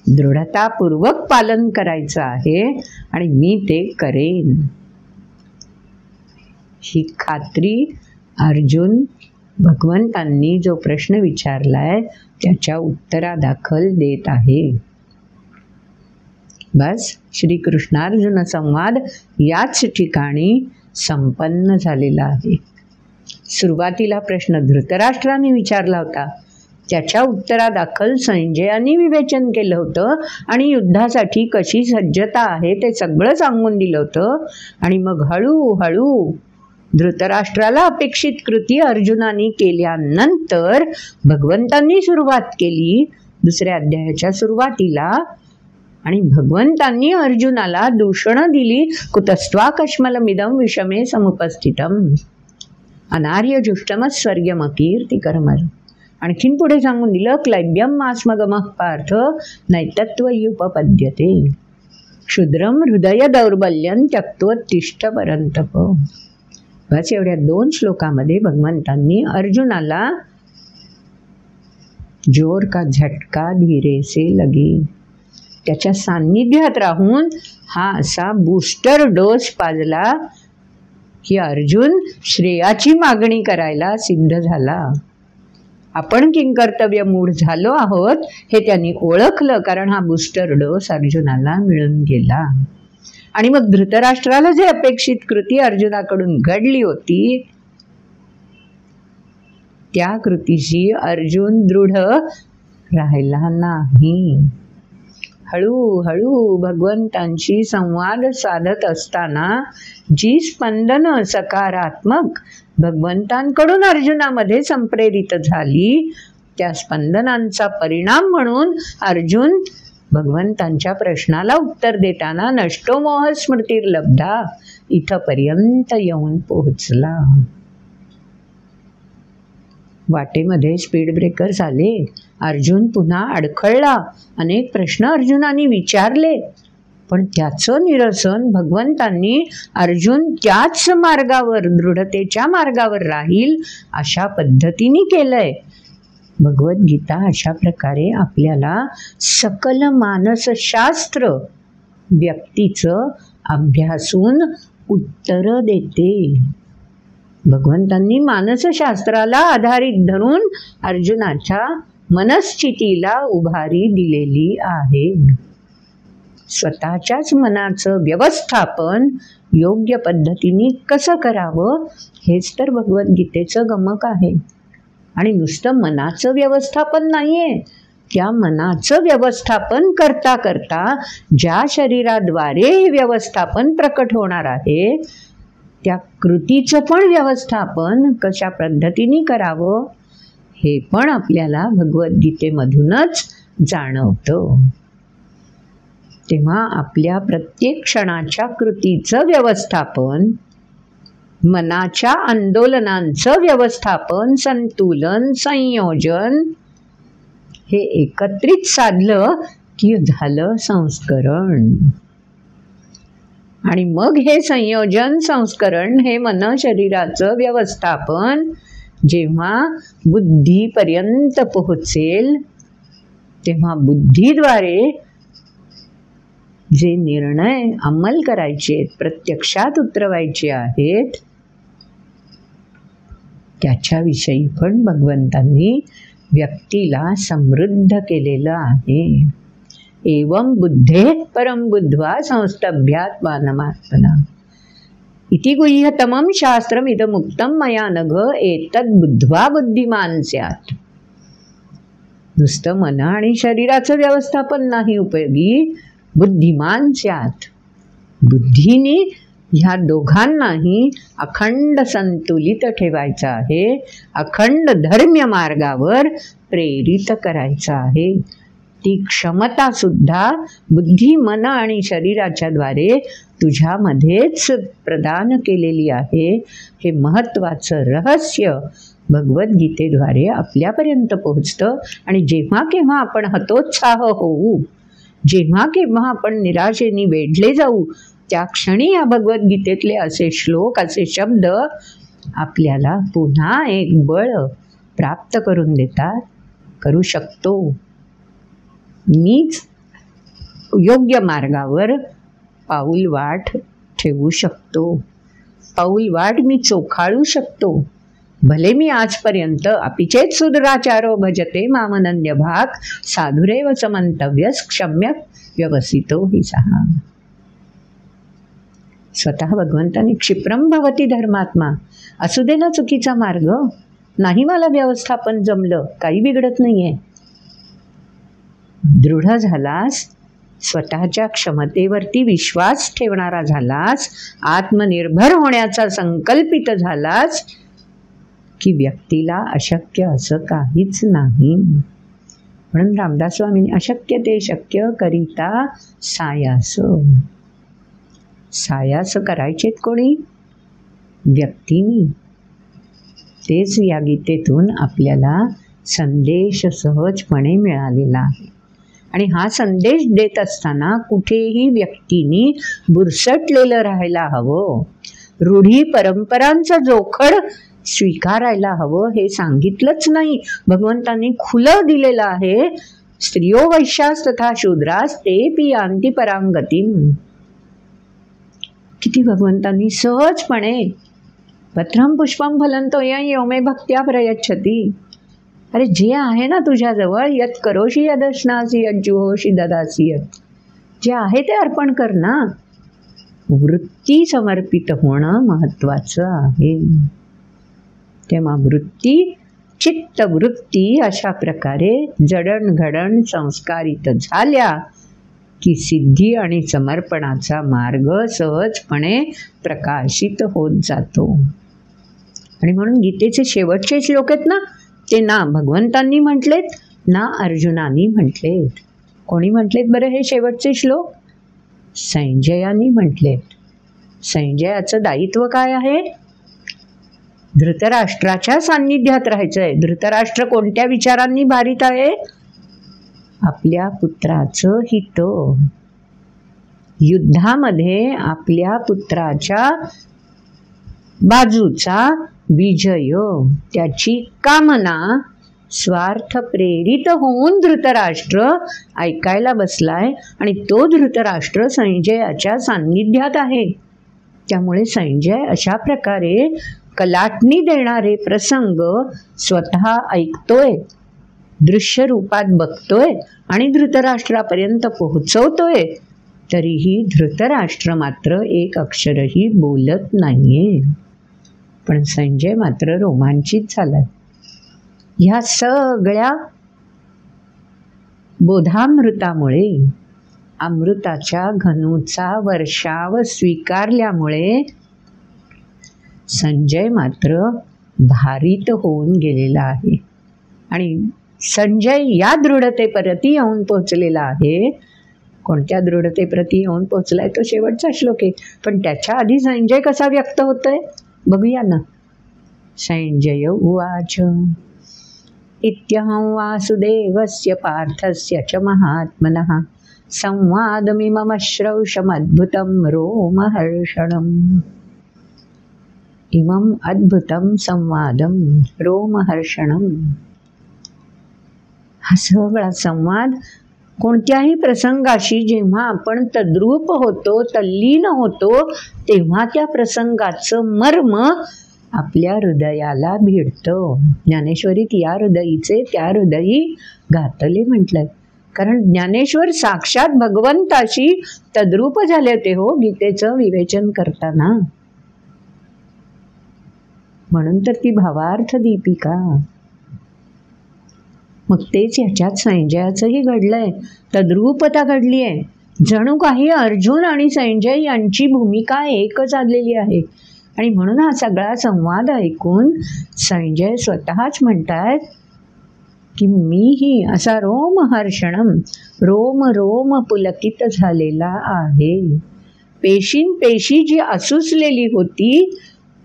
दृढतापूर्वक पालन करायचं आहे आणि मी ते करेन. ही खात्री अर्जुन भगवंतांनी जो प्रश्न विचारलाय त्याच्या उत्तरादाखल देत आहे. बस श्रीकृष्णार्जुन संवाद याच ठिकाणी संपन्न झालेला आहे. सुरुवातीला प्रश्न धृतराष्ट्राने विचारला होता, त्याच्या उत्तरादाखल संजयाने विवेचन केलं होतं आणि युद्धासाठी कशी सज्जता आहे ते सगळं सांगून दिलं होतं. आणि मग हळूहळू धृतराष्ट्राला अपेक्षित कृती अर्जुनाने केल्यानंतर भगवंतांनी सुरुवात केली दुसऱ्या अध्यायाच्या सुरुवातीला. आणि भगवंतांनी अर्जुनाला दूषणं दिली. कुतस्त्वा कश्मलमिदं विषमे समुपस्थितम अनार्यजुष्टमः स्वर्गमकीर्तिकरमः. आणखीन पुढे सांगून दिलं, क्लैब्यम आस्मगमः पार्थ नैतत्त्वयुपपद्यते क्षुद्रम हृदय दौर्बल्यं त्यक्तोत्तिष्ठ परंतप. बस एवढ्या 2 श्लोकामध्ये भगवंतांनी अर्जुनाला जोर का झटका धीरे से लगी, त्याच्या सान्निध्यात राहून हा असा बूस्टर डोस पाजला की अर्जुन श्रेयाची मागणी करायला सिद्ध झाला. आपण किंकर्तव्य मूढ झालो आहोत हे त्यांनी ओळखलं, कारण हा बूस्टर डोस अर्जुनाला मिळून गेला. आणि मग धृतराष्ट्राला जे अपेक्षित कृती अर्जुनाकडून घडली होती त्या कृतीशी अर्जुन दृढ राहिला नाही. हळूहळू भगवंतांशी संवाद साधत असताना जी स्पंदनं सकारात्मक भगवंतांकडून अर्जुनामध्ये संप्रेरित झाली त्या स्पंदनांचा परिणाम म्हणून अर्जुन भगवंतांच्या प्रश्नाला उत्तर देताना नष्टो मोह स्मृतिर्लब्धा इथपर्यंत येऊन पोहोचला. वाटेमध्ये स्पीड ब्रेकर्स आले. अर्जुन पुन्हा अडखळला. अनेक प्रश्न अर्जुनाने विचारले, पण त्याचं निरसन भगवंतांनी अर्जुन त्याच मार्गावर दृढतेच्या मार्गावर राहील अशा पद्धतीने केलंय. भगवद्गीता अशा प्रकारे आपल्याला सकल मानसशास्त्र व्यक्तीचं अभ्यासून उत्तर देते. भगवंतांनी मानसशास्त्राला आधारित धरून अर्जुनाच्या मनस्थितीला उभारी दिलेली आहे. स्वतःच्याच मनाचं व्यवस्थापन योग्य पद्धतीने कसं करावं हेच तर भगवद्गीतेचं गमक आहे. आणि नुसतं मनाचं व्यवस्थापन नाहीये, त्या मनाचं व्यवस्थापन करता करता ज्या शरीराद्वारे हे व्यवस्थापन प्रकट होणार आहे त्या कृतीचं पण व्यवस्थापन कशा पद्धतीने करावं हे पण आपल्याला भगवद्गीतेमधूनच जाणवतं. तेव्हा आपल्या प्रत्येक क्षणाच्या कृतीचं व्यवस्थापन, मनाच्या आंदोलनांचं व्यवस्थापन, संतुलन, संयोजन हे एकत्रित साधलं की झालं संस्करण. आणि मग हे संयोजन संस्करण हे मन शरीराचं व्यवस्थापन जेव्हा बुद्धीपर्यंत पोहोचेल तेव्हा बुद्धीद्वारे जे निर्णय अंमल करायचे, प्रत्यक्षात उतरवायचे आहेत त्याच्याविषयी पण भगवंतांनी व्यक्तीला समृद्ध केलेलं आहे. एवं बुद्धेत परम बुद्ध्वा संस्तभ्यात्मानमात्मना इति गुह्यतमं शास्त्रम इदमुक्तं मया नघ एतद् बुद्ध्वा बुद्धिमान स्यात्. नुसतं मन आणि शरीराचं व्यवस्थापन नाही उपयोगी, बुद्धिमान स्यात्. बुद्धीने ह्या दोघांनाही अखंड संतुलित ठेवायचं आहे, अखंड धर्म्य मार्गावर प्रेरित करायचं आहे. ती क्षमता सुद्धा बुद्धी, मन आणि शरीराच्या द्वारे तुझ्यामध्येच प्रदान केलेली आहे. हे महत्त्वाचं रहस्य भगवद्गीतेद्वारे आपल्यापर्यंत पोहोचतं. आणि जेव्हा केव्हा आपण हतोत्साह होऊ, जेव्हा केव्हा आपण निराशेने वेढले जाऊ, त्या क्षणी या भगवद्गीतेतले असे श्लोक, असे शब्द आपल्याला पुन्हा एक बळ प्राप्त करून देतात. करू शकतो, मीच योग्य मार्गावर पाऊल वाट ठेवू शकतो, पाऊल वाट मी चोखाळू शकतो. भले मी आजपर्यंत अपिचेत सुदुराचारो भजते मामनन्य भाग साधुरेव समंतव्यस क्षम्य व्यवसितो हि सहा. स्वतः भगवंतांनी क्षिप्रम भवती धर्मात्मा, असू दे ना चुकीचा मार्ग, नाही मला व्यवस्थापन जमलं, काही बिघडत नाहीये. दृढ झालास, स्वतःच्या क्षमतेवरती विश्वास ठेवणारा झालास, आत्मनिर्भर होण्याचा संकल्पित झालास की व्यक्तीला अशक्य असं काहीच नाही. म्हणून रामदास स्वामींनी अशक्य ते शक्य करिता सायास. सायास करायचेत कोणी? व्यक्तीनी. तेच या गीतेतून आपल्याला संदेश सहजपणे मिळालेला आहे. आणि हा संदेश देत असताना कुठेही व्यक्तीनी बुरसटलेलं राहायला हवं, रूढी परंपरांचा जोखड स्वीकारायला हवं हे सांगितलंच नाही. भगवंतांनी खुलं दिलेलं आहे, स्त्रियो वैश्यास तथा शूद्रास तेपि यान्ति परांगतीम. किती भगवंतांनी सहजपणे पत्रम पुष्पम फलंतो यो मे भक्त्या प्रयच्छती. अरे जे आहे ना तुझ्याजवळ, यत करोशी यदश्नासी यज्जुहोशी ददासी यत, जे आहे ते अर्पण कर ना. वृत्ती समर्पित होणं महत्वाचं आहे. तेव्हा वृत्ती, चित्तवृत्ती अशा प्रकारे जडणघडण संस्कारित झाल्या की सिद्धी आणि समर्पणाचा मार्ग सहजपणे प्रकाशित होत जातो. आणि म्हणून गीतेचे शेवटचे श्लोक आहेत ना, ते ना भगवंतांनी म्हटलेत ना अर्जुनांनी म्हटलेत. कोणी म्हटलेत बरं हे शेवटचे श्लोक? संजयानी म्हटलेत. संजयाचं दायित्व काय आहे? धृतराष्ट्राच्या सान्निध्यात राहायचंय. धृतराष्ट्र कोणत्या विचारांनी भारित आहे? आपल्या पुत्राचं हित, युद्धामध्ये आपल्या पुत्राच्या बाजूचा विजय, त्याची कामना, स्वार्थ प्रेरित होऊन धृतराष्ट्र ऐकायला बसलाय. आणि तो धृतराष्ट्र संजयाच्या सान्निध्यात आहे. त्यामुळे संजय अशा प्रकारे कलाटणी देणारे प्रसंग स्वतः ऐकतोय, दृश्य रूपात बघतोय आणि धृतराष्ट्रापर्यंत पोहोचवतोय. तरीही धृतराष्ट्र मात्र एक अक्षरही बोलत नाहीये. पण संजय मात्र रोमांचित झालाय. ह्या सगळ्या बोधामृतामुळे, अमृताच्या घनूचा वर्षाव स्वीकारल्यामुळे संजय मात्र भारित होऊन गेलेला आहे. आणि संजय या दृढतेप्रती येऊन पोचलेला आहे. कोणत्या दृढतेप्रती येऊन पोचलाय तो शेवटचा श्लोक आहे. पण त्याच्या आधी संजय कसा व्यक्त होतोय बघूया ना. संजय उवाच इत्यहं वासुदेवस्य पार्थस्य च महात्मनः संवादमिममश्रौषमद्भुतं रोमहर्षणम्. इमं अद्भुतं संवादं रोमहर्षणम्. हा सगळा संवाद कोणत्याही प्रसंगाशी जेव्हा आपण तद्रूप होतो, तल्लीन होतो, तेव्हा त्या प्रसंगाचं मर्म आपल्या हृदयाला भिडतं. ज्ञानेश्वरीत या हृदयीचे त्या हृदयी घातले म्हटलंय. कारण ज्ञानेश्वर साक्षात भगवंताशी तद्रूप झाले होते हो गीतेचं विवेचन करताना. म्हणून तर ती भावार्थ दीपिका. मग तेच ह्याच्यात संजयाचंही घडलंय. तद्रूपता घडली आहे. जणू काही अर्जुन आणि संजय यांची भूमिका एकच आलेली आहे. आणि म्हणून हा सगळा संवाद ऐकून संजय स्वतःच म्हणतायत की मीही असा रोमहर्षणम, रोम रोम पुलकित झालेला आहे. पेशी जी आसुसलेली होती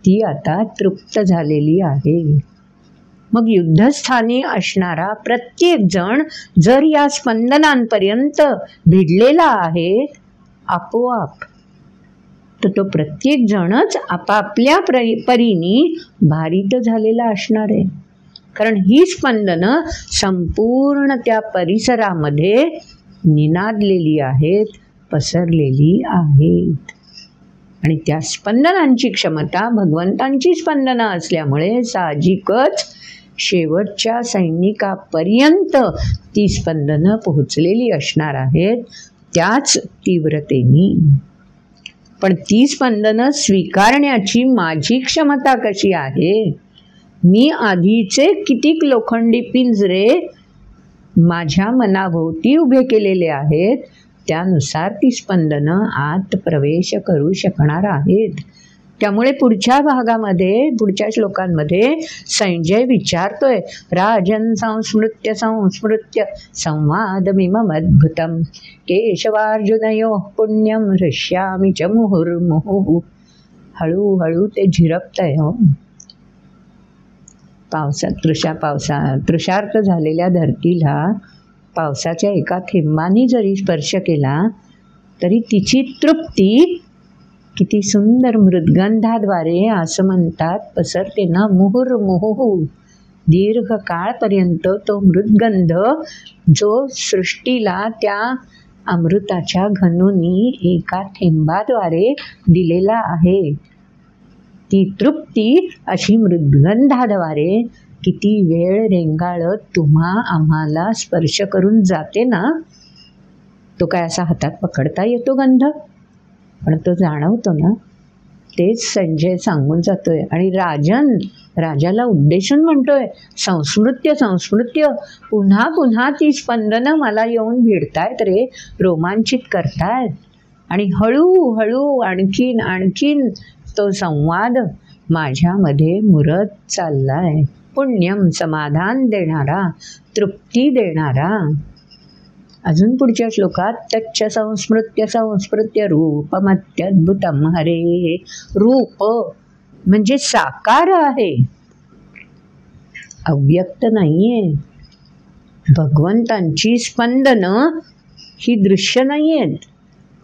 ती आता तृप्त झालेली आहे. मग युद्धस्थानी असणारा प्रत्येक जण जर या स्पंदनांपर्यंत भिडलेला आहे आपोआप, तर तो प्रत्येक जणच आपापल्या परीने भारित झालेला असणार आहे. कारण ही स्पंदनं संपूर्ण त्या परिसरामध्ये निनादलेली आहेत, पसरलेली आहेत. आणि त्या स्पंदनांची क्षमता भगवंतांची स्पंदनं असल्यामुळे साहजिकच शेवटच्या सैनिकापर्यंत ती स्पंदनं पोहोचलेली असणार आहेत, त्याच तीव्रतेने. पण ती स्पंदनं स्वीकारण्याची माझी क्षमता कशी आहे? मी आधीचे कितीक लोखंडी पिंजरे माझ्या मनाभोवती उभे केलेले आहेत, त्यानुसार ती स्पंदनं आत प्रवेश करू शकणार आहेत. त्यामुळे पुढच्या भागामध्ये, पुढच्या श्लोकांमध्ये संजय विचारतोय, राजन संस्मृत्य संस्मृत्य संवादमिममद्भुतं केशवार्जुनयोः पुण्यं हृष्यामि च मुहुर्मुहुः. हळूहळू ते झिरपतंय हो. तृषार्त झालेल्या धरतीला पावसाच्या एका थेंबानी जरी स्पर्श केला तरी तिची तृप्ती किती सुंदर मृद्गंधाद्वारे, असं म्हणतात, पसरते ना. मुहुर्मुहुः, दीर्घ काळपर्यंत तो मृद्गंध जो सृष्टीला त्या अमृताच्या घनुनी एका थेंबाद्वारे दिलेला आहे, ती तृप्ती अशी मृद्गंधाद्वारे किती वेळ रेंगाळत तुम्हा आम्हाला स्पर्श करून जाते ना. तो काय असा हातात पकडता येतो गंध, पण तो जाणवतो ना. तेच संजय सांगून जातोय. आणि राजाला उद्देशून म्हणतोय, संस्मृत्य संस्मृत्य, पुन्हा पुन्हा ती स्पंदनं मला येऊन भिडतायत रे, रोमांचित करतायत. आणि हळूहळू आणखीन आणखीन तो संवाद माझ्यामध्ये मुरत चाललाय. पुण्यम, समाधान देणारा, तृप्ती देणारा. अजून पुढच्या श्लोकात, तच्च संस्मृत्य संस्मृत्य रूपमत्यद्भुतं हरे. रूप म्हणजे साकार आहे, अव्यक्त नाहीये. भगवंतांची स्पंदनं ही दृश्य नाहीयेत,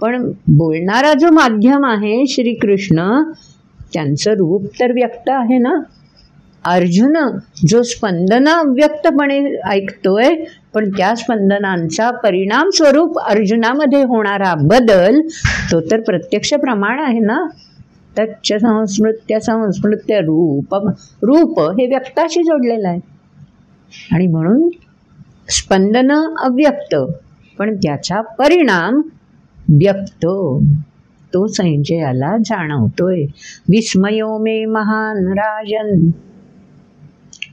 पण बोलणारा जो माध्यम आहे श्रीकृष्ण, त्यांचं रूप तर व्यक्त आहे ना. अर्जुन जो स्पंदना अव्यक्तपणे ऐकतोय, पण त्या स्पंदनांचा परिणाम स्वरूप अर्जुनामध्ये होणारा बदल तो तर प्रत्यक्ष प्रमाण आहे ना. तच्च संस्मृत्य संस्मृत्य रूप हे व्यक्ताशी जोडलेलं आहे. आणि म्हणून स्पंदन अव्यक्त, पण त्याचा परिणाम व्यक्त, तो संजयाला जाणवतोय. विस्मयो मे महान राजन,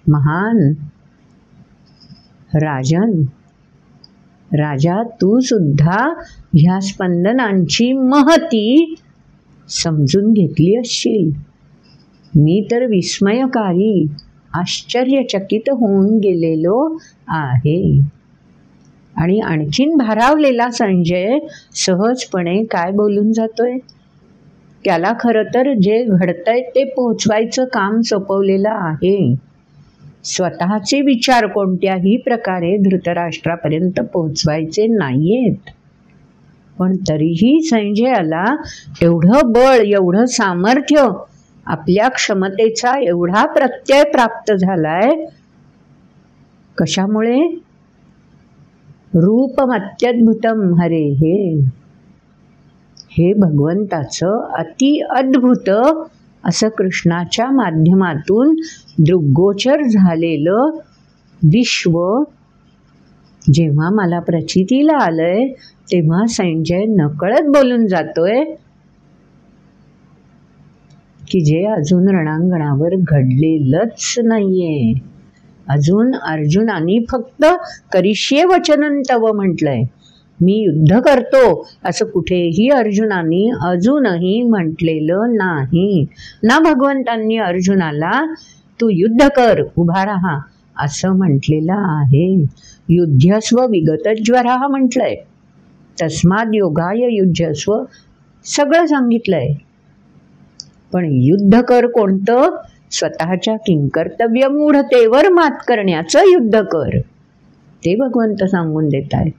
महान राजन, राजा तू सुद्धा ह्या स्पंदनांची महती समजून घेतली असशील. मी तर विस्मयकारी, आश्चर्यचकित होऊन गेलेलो आहे. आणि आणखीन भारावलेला संजय सहजपणे काय बोलून जातोय, त्याला खरं तर जे घडतंय ते पोहोचवायचं काम सोपवलेलं आहे. स्वतःचे विचार कोणत्याही प्रकारे धृतराष्ट्रापर्यंत पोहोचवायचे नाहीयेत. पण तरीही संजयाला एवढं बळ, एवढं सामर्थ्य, आपल्या क्षमतेचा एवढा प्रत्यय प्राप्त झालाय. कशामुळे? रूपमत्यद्भुतं हरे. हे भगवंताचं अति अद्भुत असं कृष्णाच्या माध्यमातून दृग्गोचर झालेलं विश्व जेव्हा मला प्रचितीला आलंय, तेव्हा संजय नकळत बोलून जातोय की जे अजून रणांगणावर घडलेलंच नाहीये. अजून अर्जुनाने फक्त करिष्ये वचनं तव म्हटलंय, मी युद्ध करतो असं कुठेही अर्जुनाने अजूनही म्हटलेलं नाही ना. भगवंतांनी अर्जुनाला तू युद्ध कर, उभा राहा असं म्हटलेलं आहे. युध्यस्व विगतज्वरः म्हटलंय, तस्माद योगाय युध्यस्व सगळं सांगितलंय. पण युद्ध कर कोणतं? स्वतःच्या किंकर्तव्य मूढतेवर मात करण्याचं युद्ध कर, ते भगवंत सांगून देत आहेत.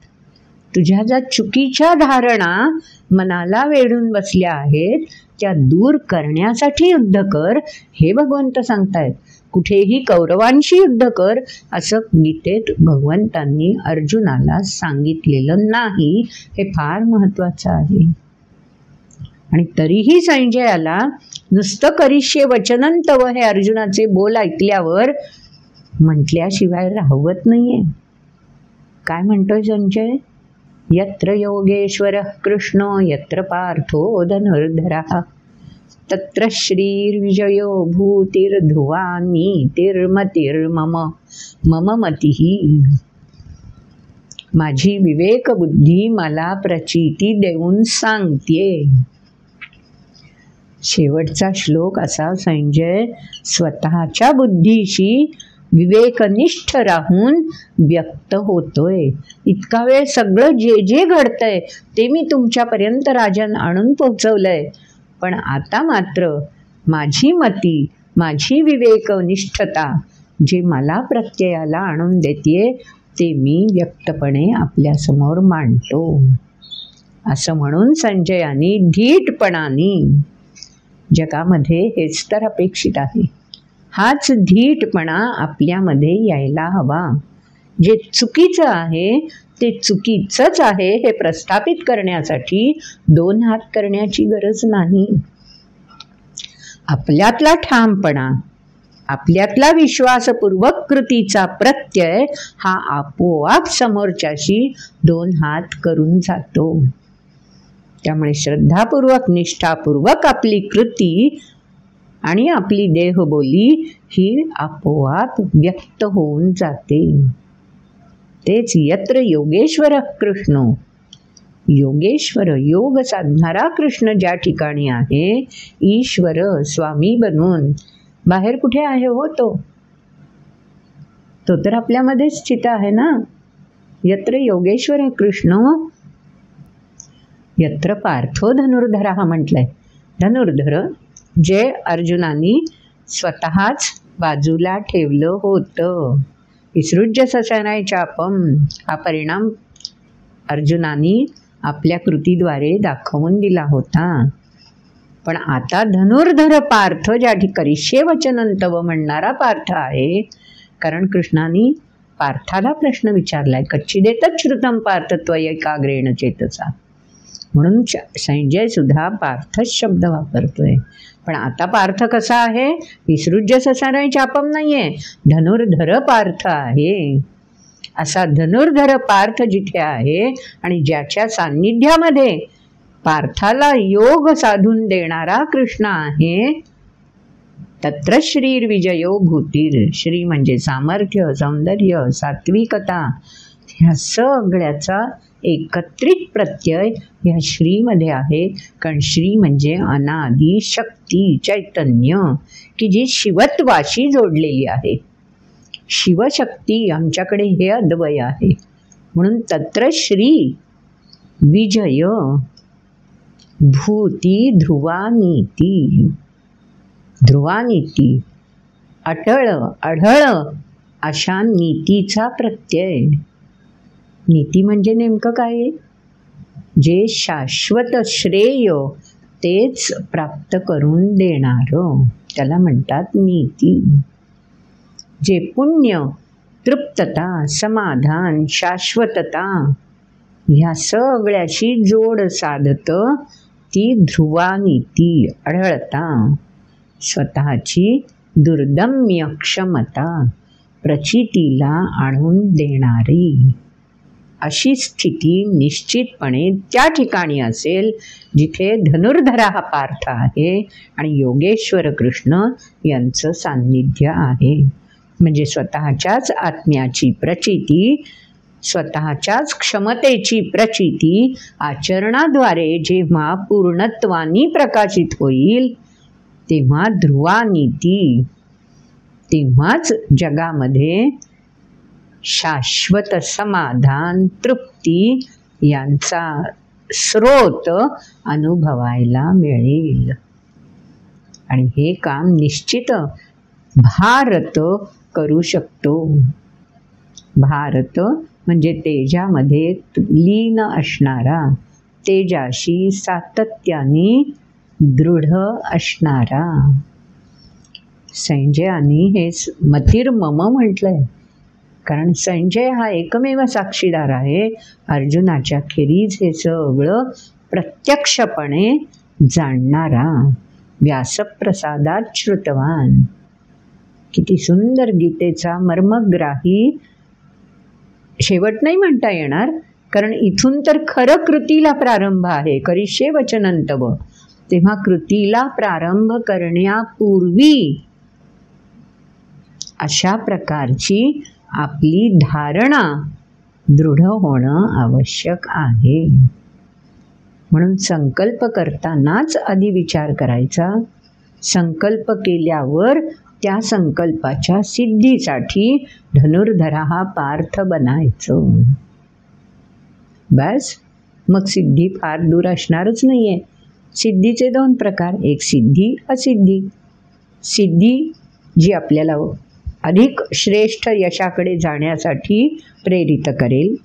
तुझ्या ज्या चुकीच्या धारणा मनाला वेढून बसल्या आहेत त्या दूर करण्यासाठी युद्ध कर, हे भगवंत सांगतायत. कुठेही कौरवांशी युद्ध कर असं गीतेत भगवंतांनी अर्जुनाला सांगितलेलं नाही. हे फार महत्वाचं आहे. आणि तरीही संजयाला नुसतं करिष्ये वचनं तव हे अर्जुनाचे बोल ऐकल्यावर म्हटल्याशिवाय राहवत नाहीये. काय म्हणतोय संजय? यत्र योगेश्वर कृष्ण यत्र पार्थो धनुर्धरः तत्र श्रीर्विजयो भूतिर्ध्रुवा नीतिर्मतिर्मम मम मतिः. माझी विवेक बुद्धी मला प्रचिती देऊन सांगते. शेवटचा श्लोक असा संजय स्वतःच्या बुद्धीशी विवेकनिष्ठ राहून व्यक्त होतोय. इतका वेळ सगळं जे जे घडतंय ते मी तुमच्यापर्यंत राजन आणून पोहोचवलंय, पण आता मात्र माझी मती, माझी विवेकनिष्ठता जे मला प्रत्ययाला आणून देते ते मी व्यक्तपणे आपल्यासमोर मांडतो. असं म्हणून संजयानी धीटपणाने, जगामध्ये हेच तर अपेक्षित आहे, हाच धीटपणा आपल्यामध्ये यायला हवा. जे चुकीचं आहे ते चुकीचंच आहे हे प्रस्थापित करण्यासाठी दोन हात करण्याची गरज नाही. आपल्यातला ठामपणा, आपल्यातला विश्वासपूर्वक कृतीचा प्रत्यय हा आपोआप समोरच्याशी दोन हात करून जातो. त्यामुळे श्रद्धापूर्वक, निष्ठापूर्वक आपली कृती आणि आपली देहबोली ही आपोआप व्यक्त होऊन जाते. तेच यत्र योगेश्वर कृष्ण, योगेश्वर योग साधणारा कृष्ण ज्या ठिकाणी आहे, ईश्वर स्वामी बनून बाहेर कुठे आहे हो? तो तर आपल्यामध्येच स्थित आहे ना. यत्र योगेश्वर कृष्ण यत्र पार्थो धनुर्धर हा म्हटलंय. धनुर्धर जे अर्जुनानी स्वतःच बाजूला ठेवलं होतं. विसृज्य सशनाय चापम हा परिणाम अर्जुनानी आपल्या कृतीद्वारे दाखवून दिला होता. पण आता धनुर्धर पार्थ ज्या ठिकाणी करिष्ये वचनं तव म्हणणारा पार्थ आहे. कारण कृष्णाने पार्थाला प्रश्न विचारलाय, कच्चिदेतच श्रुतं पार्थ त्वयैकाग्रेण चेतसा. म्हणून संजय सुद्धा पार्थच शब्द वापरतोय. पण आता पार्थ कसा आहे? विसृज्य सशनाय चापम नाहीये, धनुर्धर पार्थ आहे. असा धनुर्धर पार्थ जिथे आहे आणि ज्याच्या सान्निध्यामध्ये पार्थाला योग साधून देणारा कृष्ण आहे, तत्र श्रीर्विजयो भूतीर. श्री म्हणजे सामर्थ्य, सौंदर्य, सात्विकता, ह्या सगळ्याचा एकत्रित प्रत्यय ह्या श्रीमध्ये आहे. कारण श्री म्हणजे अनादी शक्ती, चैतन्य की जी शिवत्वाशी जोडलेली आहे. शिवशक्ती आमच्याकडे हे अद्वय आहे. म्हणून तत्र श्री विजय भूती ध्रुवानीती. ध्रुवानीती अटळ अढळ अशा नीतीचा प्रत्यय. नीती म्हणजे नेमकं काय? जे शाश्वत श्रेय तेच प्राप्त करून देणारं त्याला म्हणतात नीती. जे पुण्य, तृप्तता, समाधान, शाश्वतता ह्या सगळ्याशी जोड साधतं ती ध्रुवानीती, अढळता. स्वतःची दुर्दम्य क्षमता प्रचितीला आणून देणारी अशी स्थिती निश्चितपणे त्या ठिकाणी असेल जिथे धनुर्धरा हा पार्थ आहे आणि योगेश्वर कृष्ण यांचं सान्निध्य आहे. म्हणजे स्वतःच्याच आत्म्याची प्रचिती, स्वतःच्याच क्षमतेची प्रचिती आचरणाद्वारे जेव्हा पूर्णत्वानी प्रकाशित होईल तेव्हा ध्रुवानीती, तेव्हाच जगामध्ये शाश्वत समाधान, तृप्ती यांचा स्रोत अनुभवायला मिळेल. आणि हे काम निश्चित भारत करू शकतो. भारत म्हणजे तेजामध्ये लीन असणारा, तेजाशी सातत्याने दृढ असणारा. संजयाने हे मतिर्मम म्हटलंय कारण संजय हा एकमेव साक्षीदार आहे. अर्जुनाच्या खेरीज हे सगळं प्रत्यक्षपणे जाणणारा व्यासप्रसादात श्रुतवान. किती सुंदर गीतेचा मर्मग्राही शेवट नाही म्हणता येणार, कारण इथून तर खरं कृतीला प्रारंभ आहे. करिष्ये वचनं तव. तेव्हा कृतीला प्रारंभ करण्यापूर्वी अशा प्रकारची आपली धारणा दृढ होणं आवश्यक आहे. म्हणून संकल्प करतानाच आधी विचार करायचा. संकल्प केल्यावर त्या संकल्पाच्या सिद्धीसाठी धनुर्धरा हा पार्थ बनायचं. बस मग सिद्धी फार दूर असणारच नाही आहे. सिद्धीचे 2 प्रकार, एक सिद्धी, असिद्धी. सिद्धी जी आपल्याला अधिक श्रेष्ठ यशाकडे जाण्यासाठी प्रेरित करेल,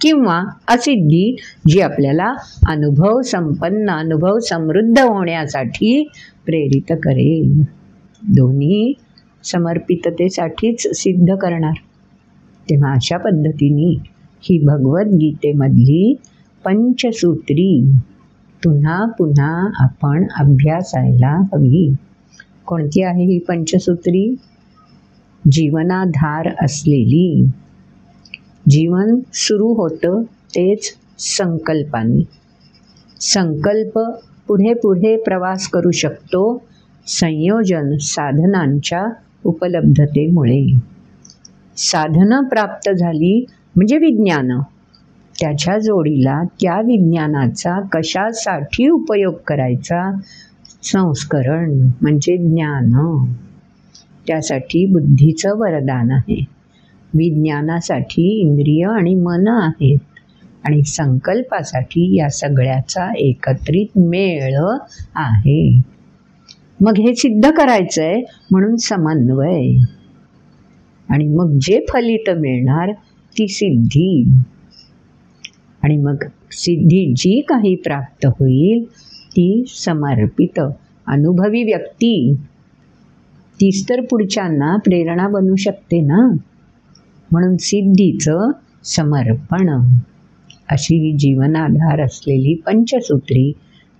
किंवा असिद्धी जी आपल्याला अनुभव संपन्न, अनुभव समृद्ध होण्यासाठी प्रेरित करेल. दोन्ही समर्पिततेसाठीच सिद्ध करणार. तेव्हा अशा पद्धतीने ही भगवद्गीतेमधली पंचसूत्री पुन्हा पुन्हा आपण अभ्यासायला हवी. कोणती आहे ही पंचसूत्री? जीवनाधार असलेली. जीवन सुरू होतं तेच संकल्पाने. संकल्प पुढे पुढे प्रवास करू शकतो संयोजन साधनांच्या उपलब्धतेमुळे. साधनं प्राप्त झाली म्हणजे विज्ञान. त्याच्या जोडीला त्या विज्ञानाचा कशासाठी उपयोग करायचा? संस्करण म्हणजे ज्ञान. त्यासाठी बुद्धीचं वरदान आहे. विज्ञानासाठी इंद्रिय आणि मन आहेत, आणि संकल्पासाठी या सगळ्याचा एकत्रित मेळ आहे. मग हे सिद्ध करायचं आहे म्हणून समन्वय, आणि मग जे फलित मिळणार ती सिद्धी. आणि मग सिद्धी जी काही प्राप्त होईल ती समर्पित अनुभवी व्यक्ती, तीच तर पुढच्यांना प्रेरणा बनू शकते ना. म्हणून सिद्धीचं समर्पण. अशी ही जीवनाधार असलेली पंचसूत्री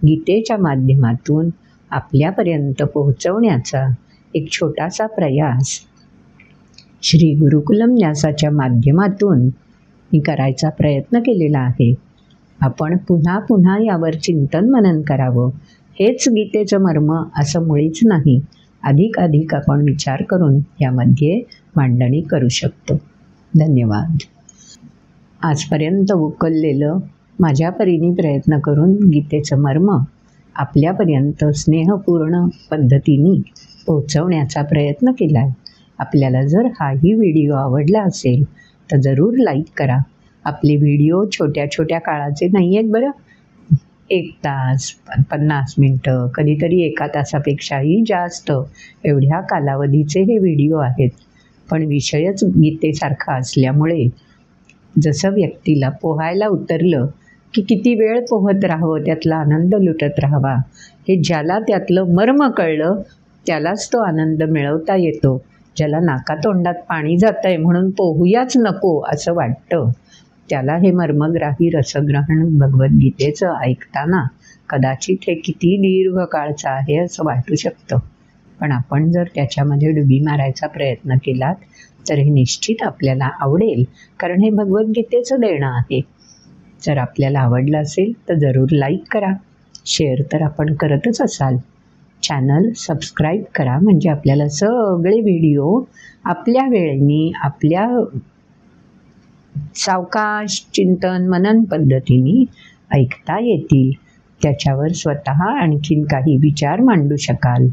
गीतेच्या माध्यमातून आपल्यापर्यंत पोहोचवण्याचा एक छोटासा प्रयास श्री गुरुकुलम न्यासाच्या माध्यमातून मी करायचा प्रयत्न केलेला आहे. आपण पुन्हा पुन्हा यावर चिंतन मनन करावं. हेच गीतेचं मर्म असं मुळीच नाही. अधिक अधिक आपण विचार करून यामध्ये मांडणी करू शकतो. धन्यवाद. आजपर्यंत उकललेलं माझ्या परीने प्रयत्न करून गीतेचं मर्म आपल्यापर्यंत स्नेहपूर्ण पद्धतीने पोहोचवण्याचा प्रयत्न केला आहे. आपल्याला जर हाही व्हिडिओ आवडला असेल तर जरूर लाईक करा. आपले व्हिडिओ छोट्या छोट्या काळाचे नाही आहेत बरं. 1 तास, 50 मिनटं, कधीतरी 1 तासापेक्षाही जास्त एवढ्या कालावधीचे हे व्हिडिओ आहेत. पण विषयच गीतेसारखा असल्यामुळे जसं व्यक्तीला पोहायला उतरलं की किती वेळ पोहत राहावं, त्यातला आनंद लुटत राहावा, हे ज्याला त्यातलं मर्म कळलं त्यालाच तो आनंद मिळवता येतो. ज्याला नाकातोंडात पाणी जातं आहे म्हणून पोहूयाच नको असं वाटतं, त्याला हे मर्मग्राही रसग्रहण भगवद्गीतेचं ऐकताना कदाचित हे किती दीर्घ काळचं आहे असं वाटू शकतं. पण आपण जर त्याच्यामध्ये डुबी मारायचा प्रयत्न केलात तर हे निश्चित आपल्याला आवडेल, कारण हे भगवद्गीतेचं देणं आहे. जर आपल्याला आवडलं असेल तर जरूर लाईक करा. शेअर तर आपण करतच असाल. चॅनल सबस्क्राईब करा, म्हणजे आपल्याला सगळे व्हिडिओ आपल्या वेळेने आपल्या सावकाश चिंतन मनन पद्धतीने ऐकता येतील. त्याच्यावर स्वतः आणखीन काही विचार मांडू शकाल.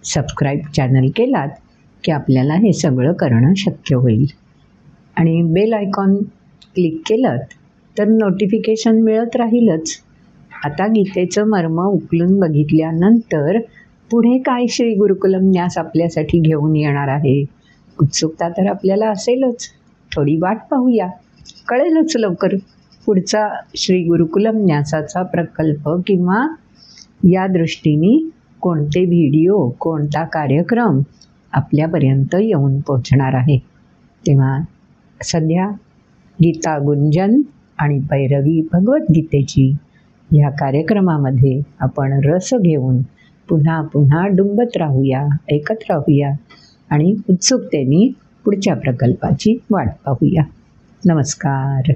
सबस्क्राईब चॅनल केलात की आपल्याला हे सगळं करणं शक्य होईल. आणि बेल आयकॉन क्लिक केलं तर नोटिफिकेशन मिळत राहीलच. आता गीतेचं मर्म उकलून बघितल्यानंतर पुढे काय श्री गुरुकुलम न्यास आपल्यासाठी घेऊन येणार आहे, उत्सुकता तर आपल्याला असेलच. थोडी वाट पाहूया, कळेलच लवकर पुढचा श्री गुरुकुलम न्यासाचा प्रकल्प, किंवा या दृष्टीने कोणते व्हिडिओ, कोणता कार्यक्रम आपल्यापर्यंत येऊन पोचणार आहे. तेव्हा सध्या गीता गुंजन आणि पैरवी भगवद्गीतेची ह्या कार्यक्रमामध्ये आपण रस घेऊन पुन्हा पुन्हा डुंबत राहूया, ऐकत राहूया आणि उत्सुकतेने पुढच्या प्रकल्पाची वाट पाहूया. नमस्कार.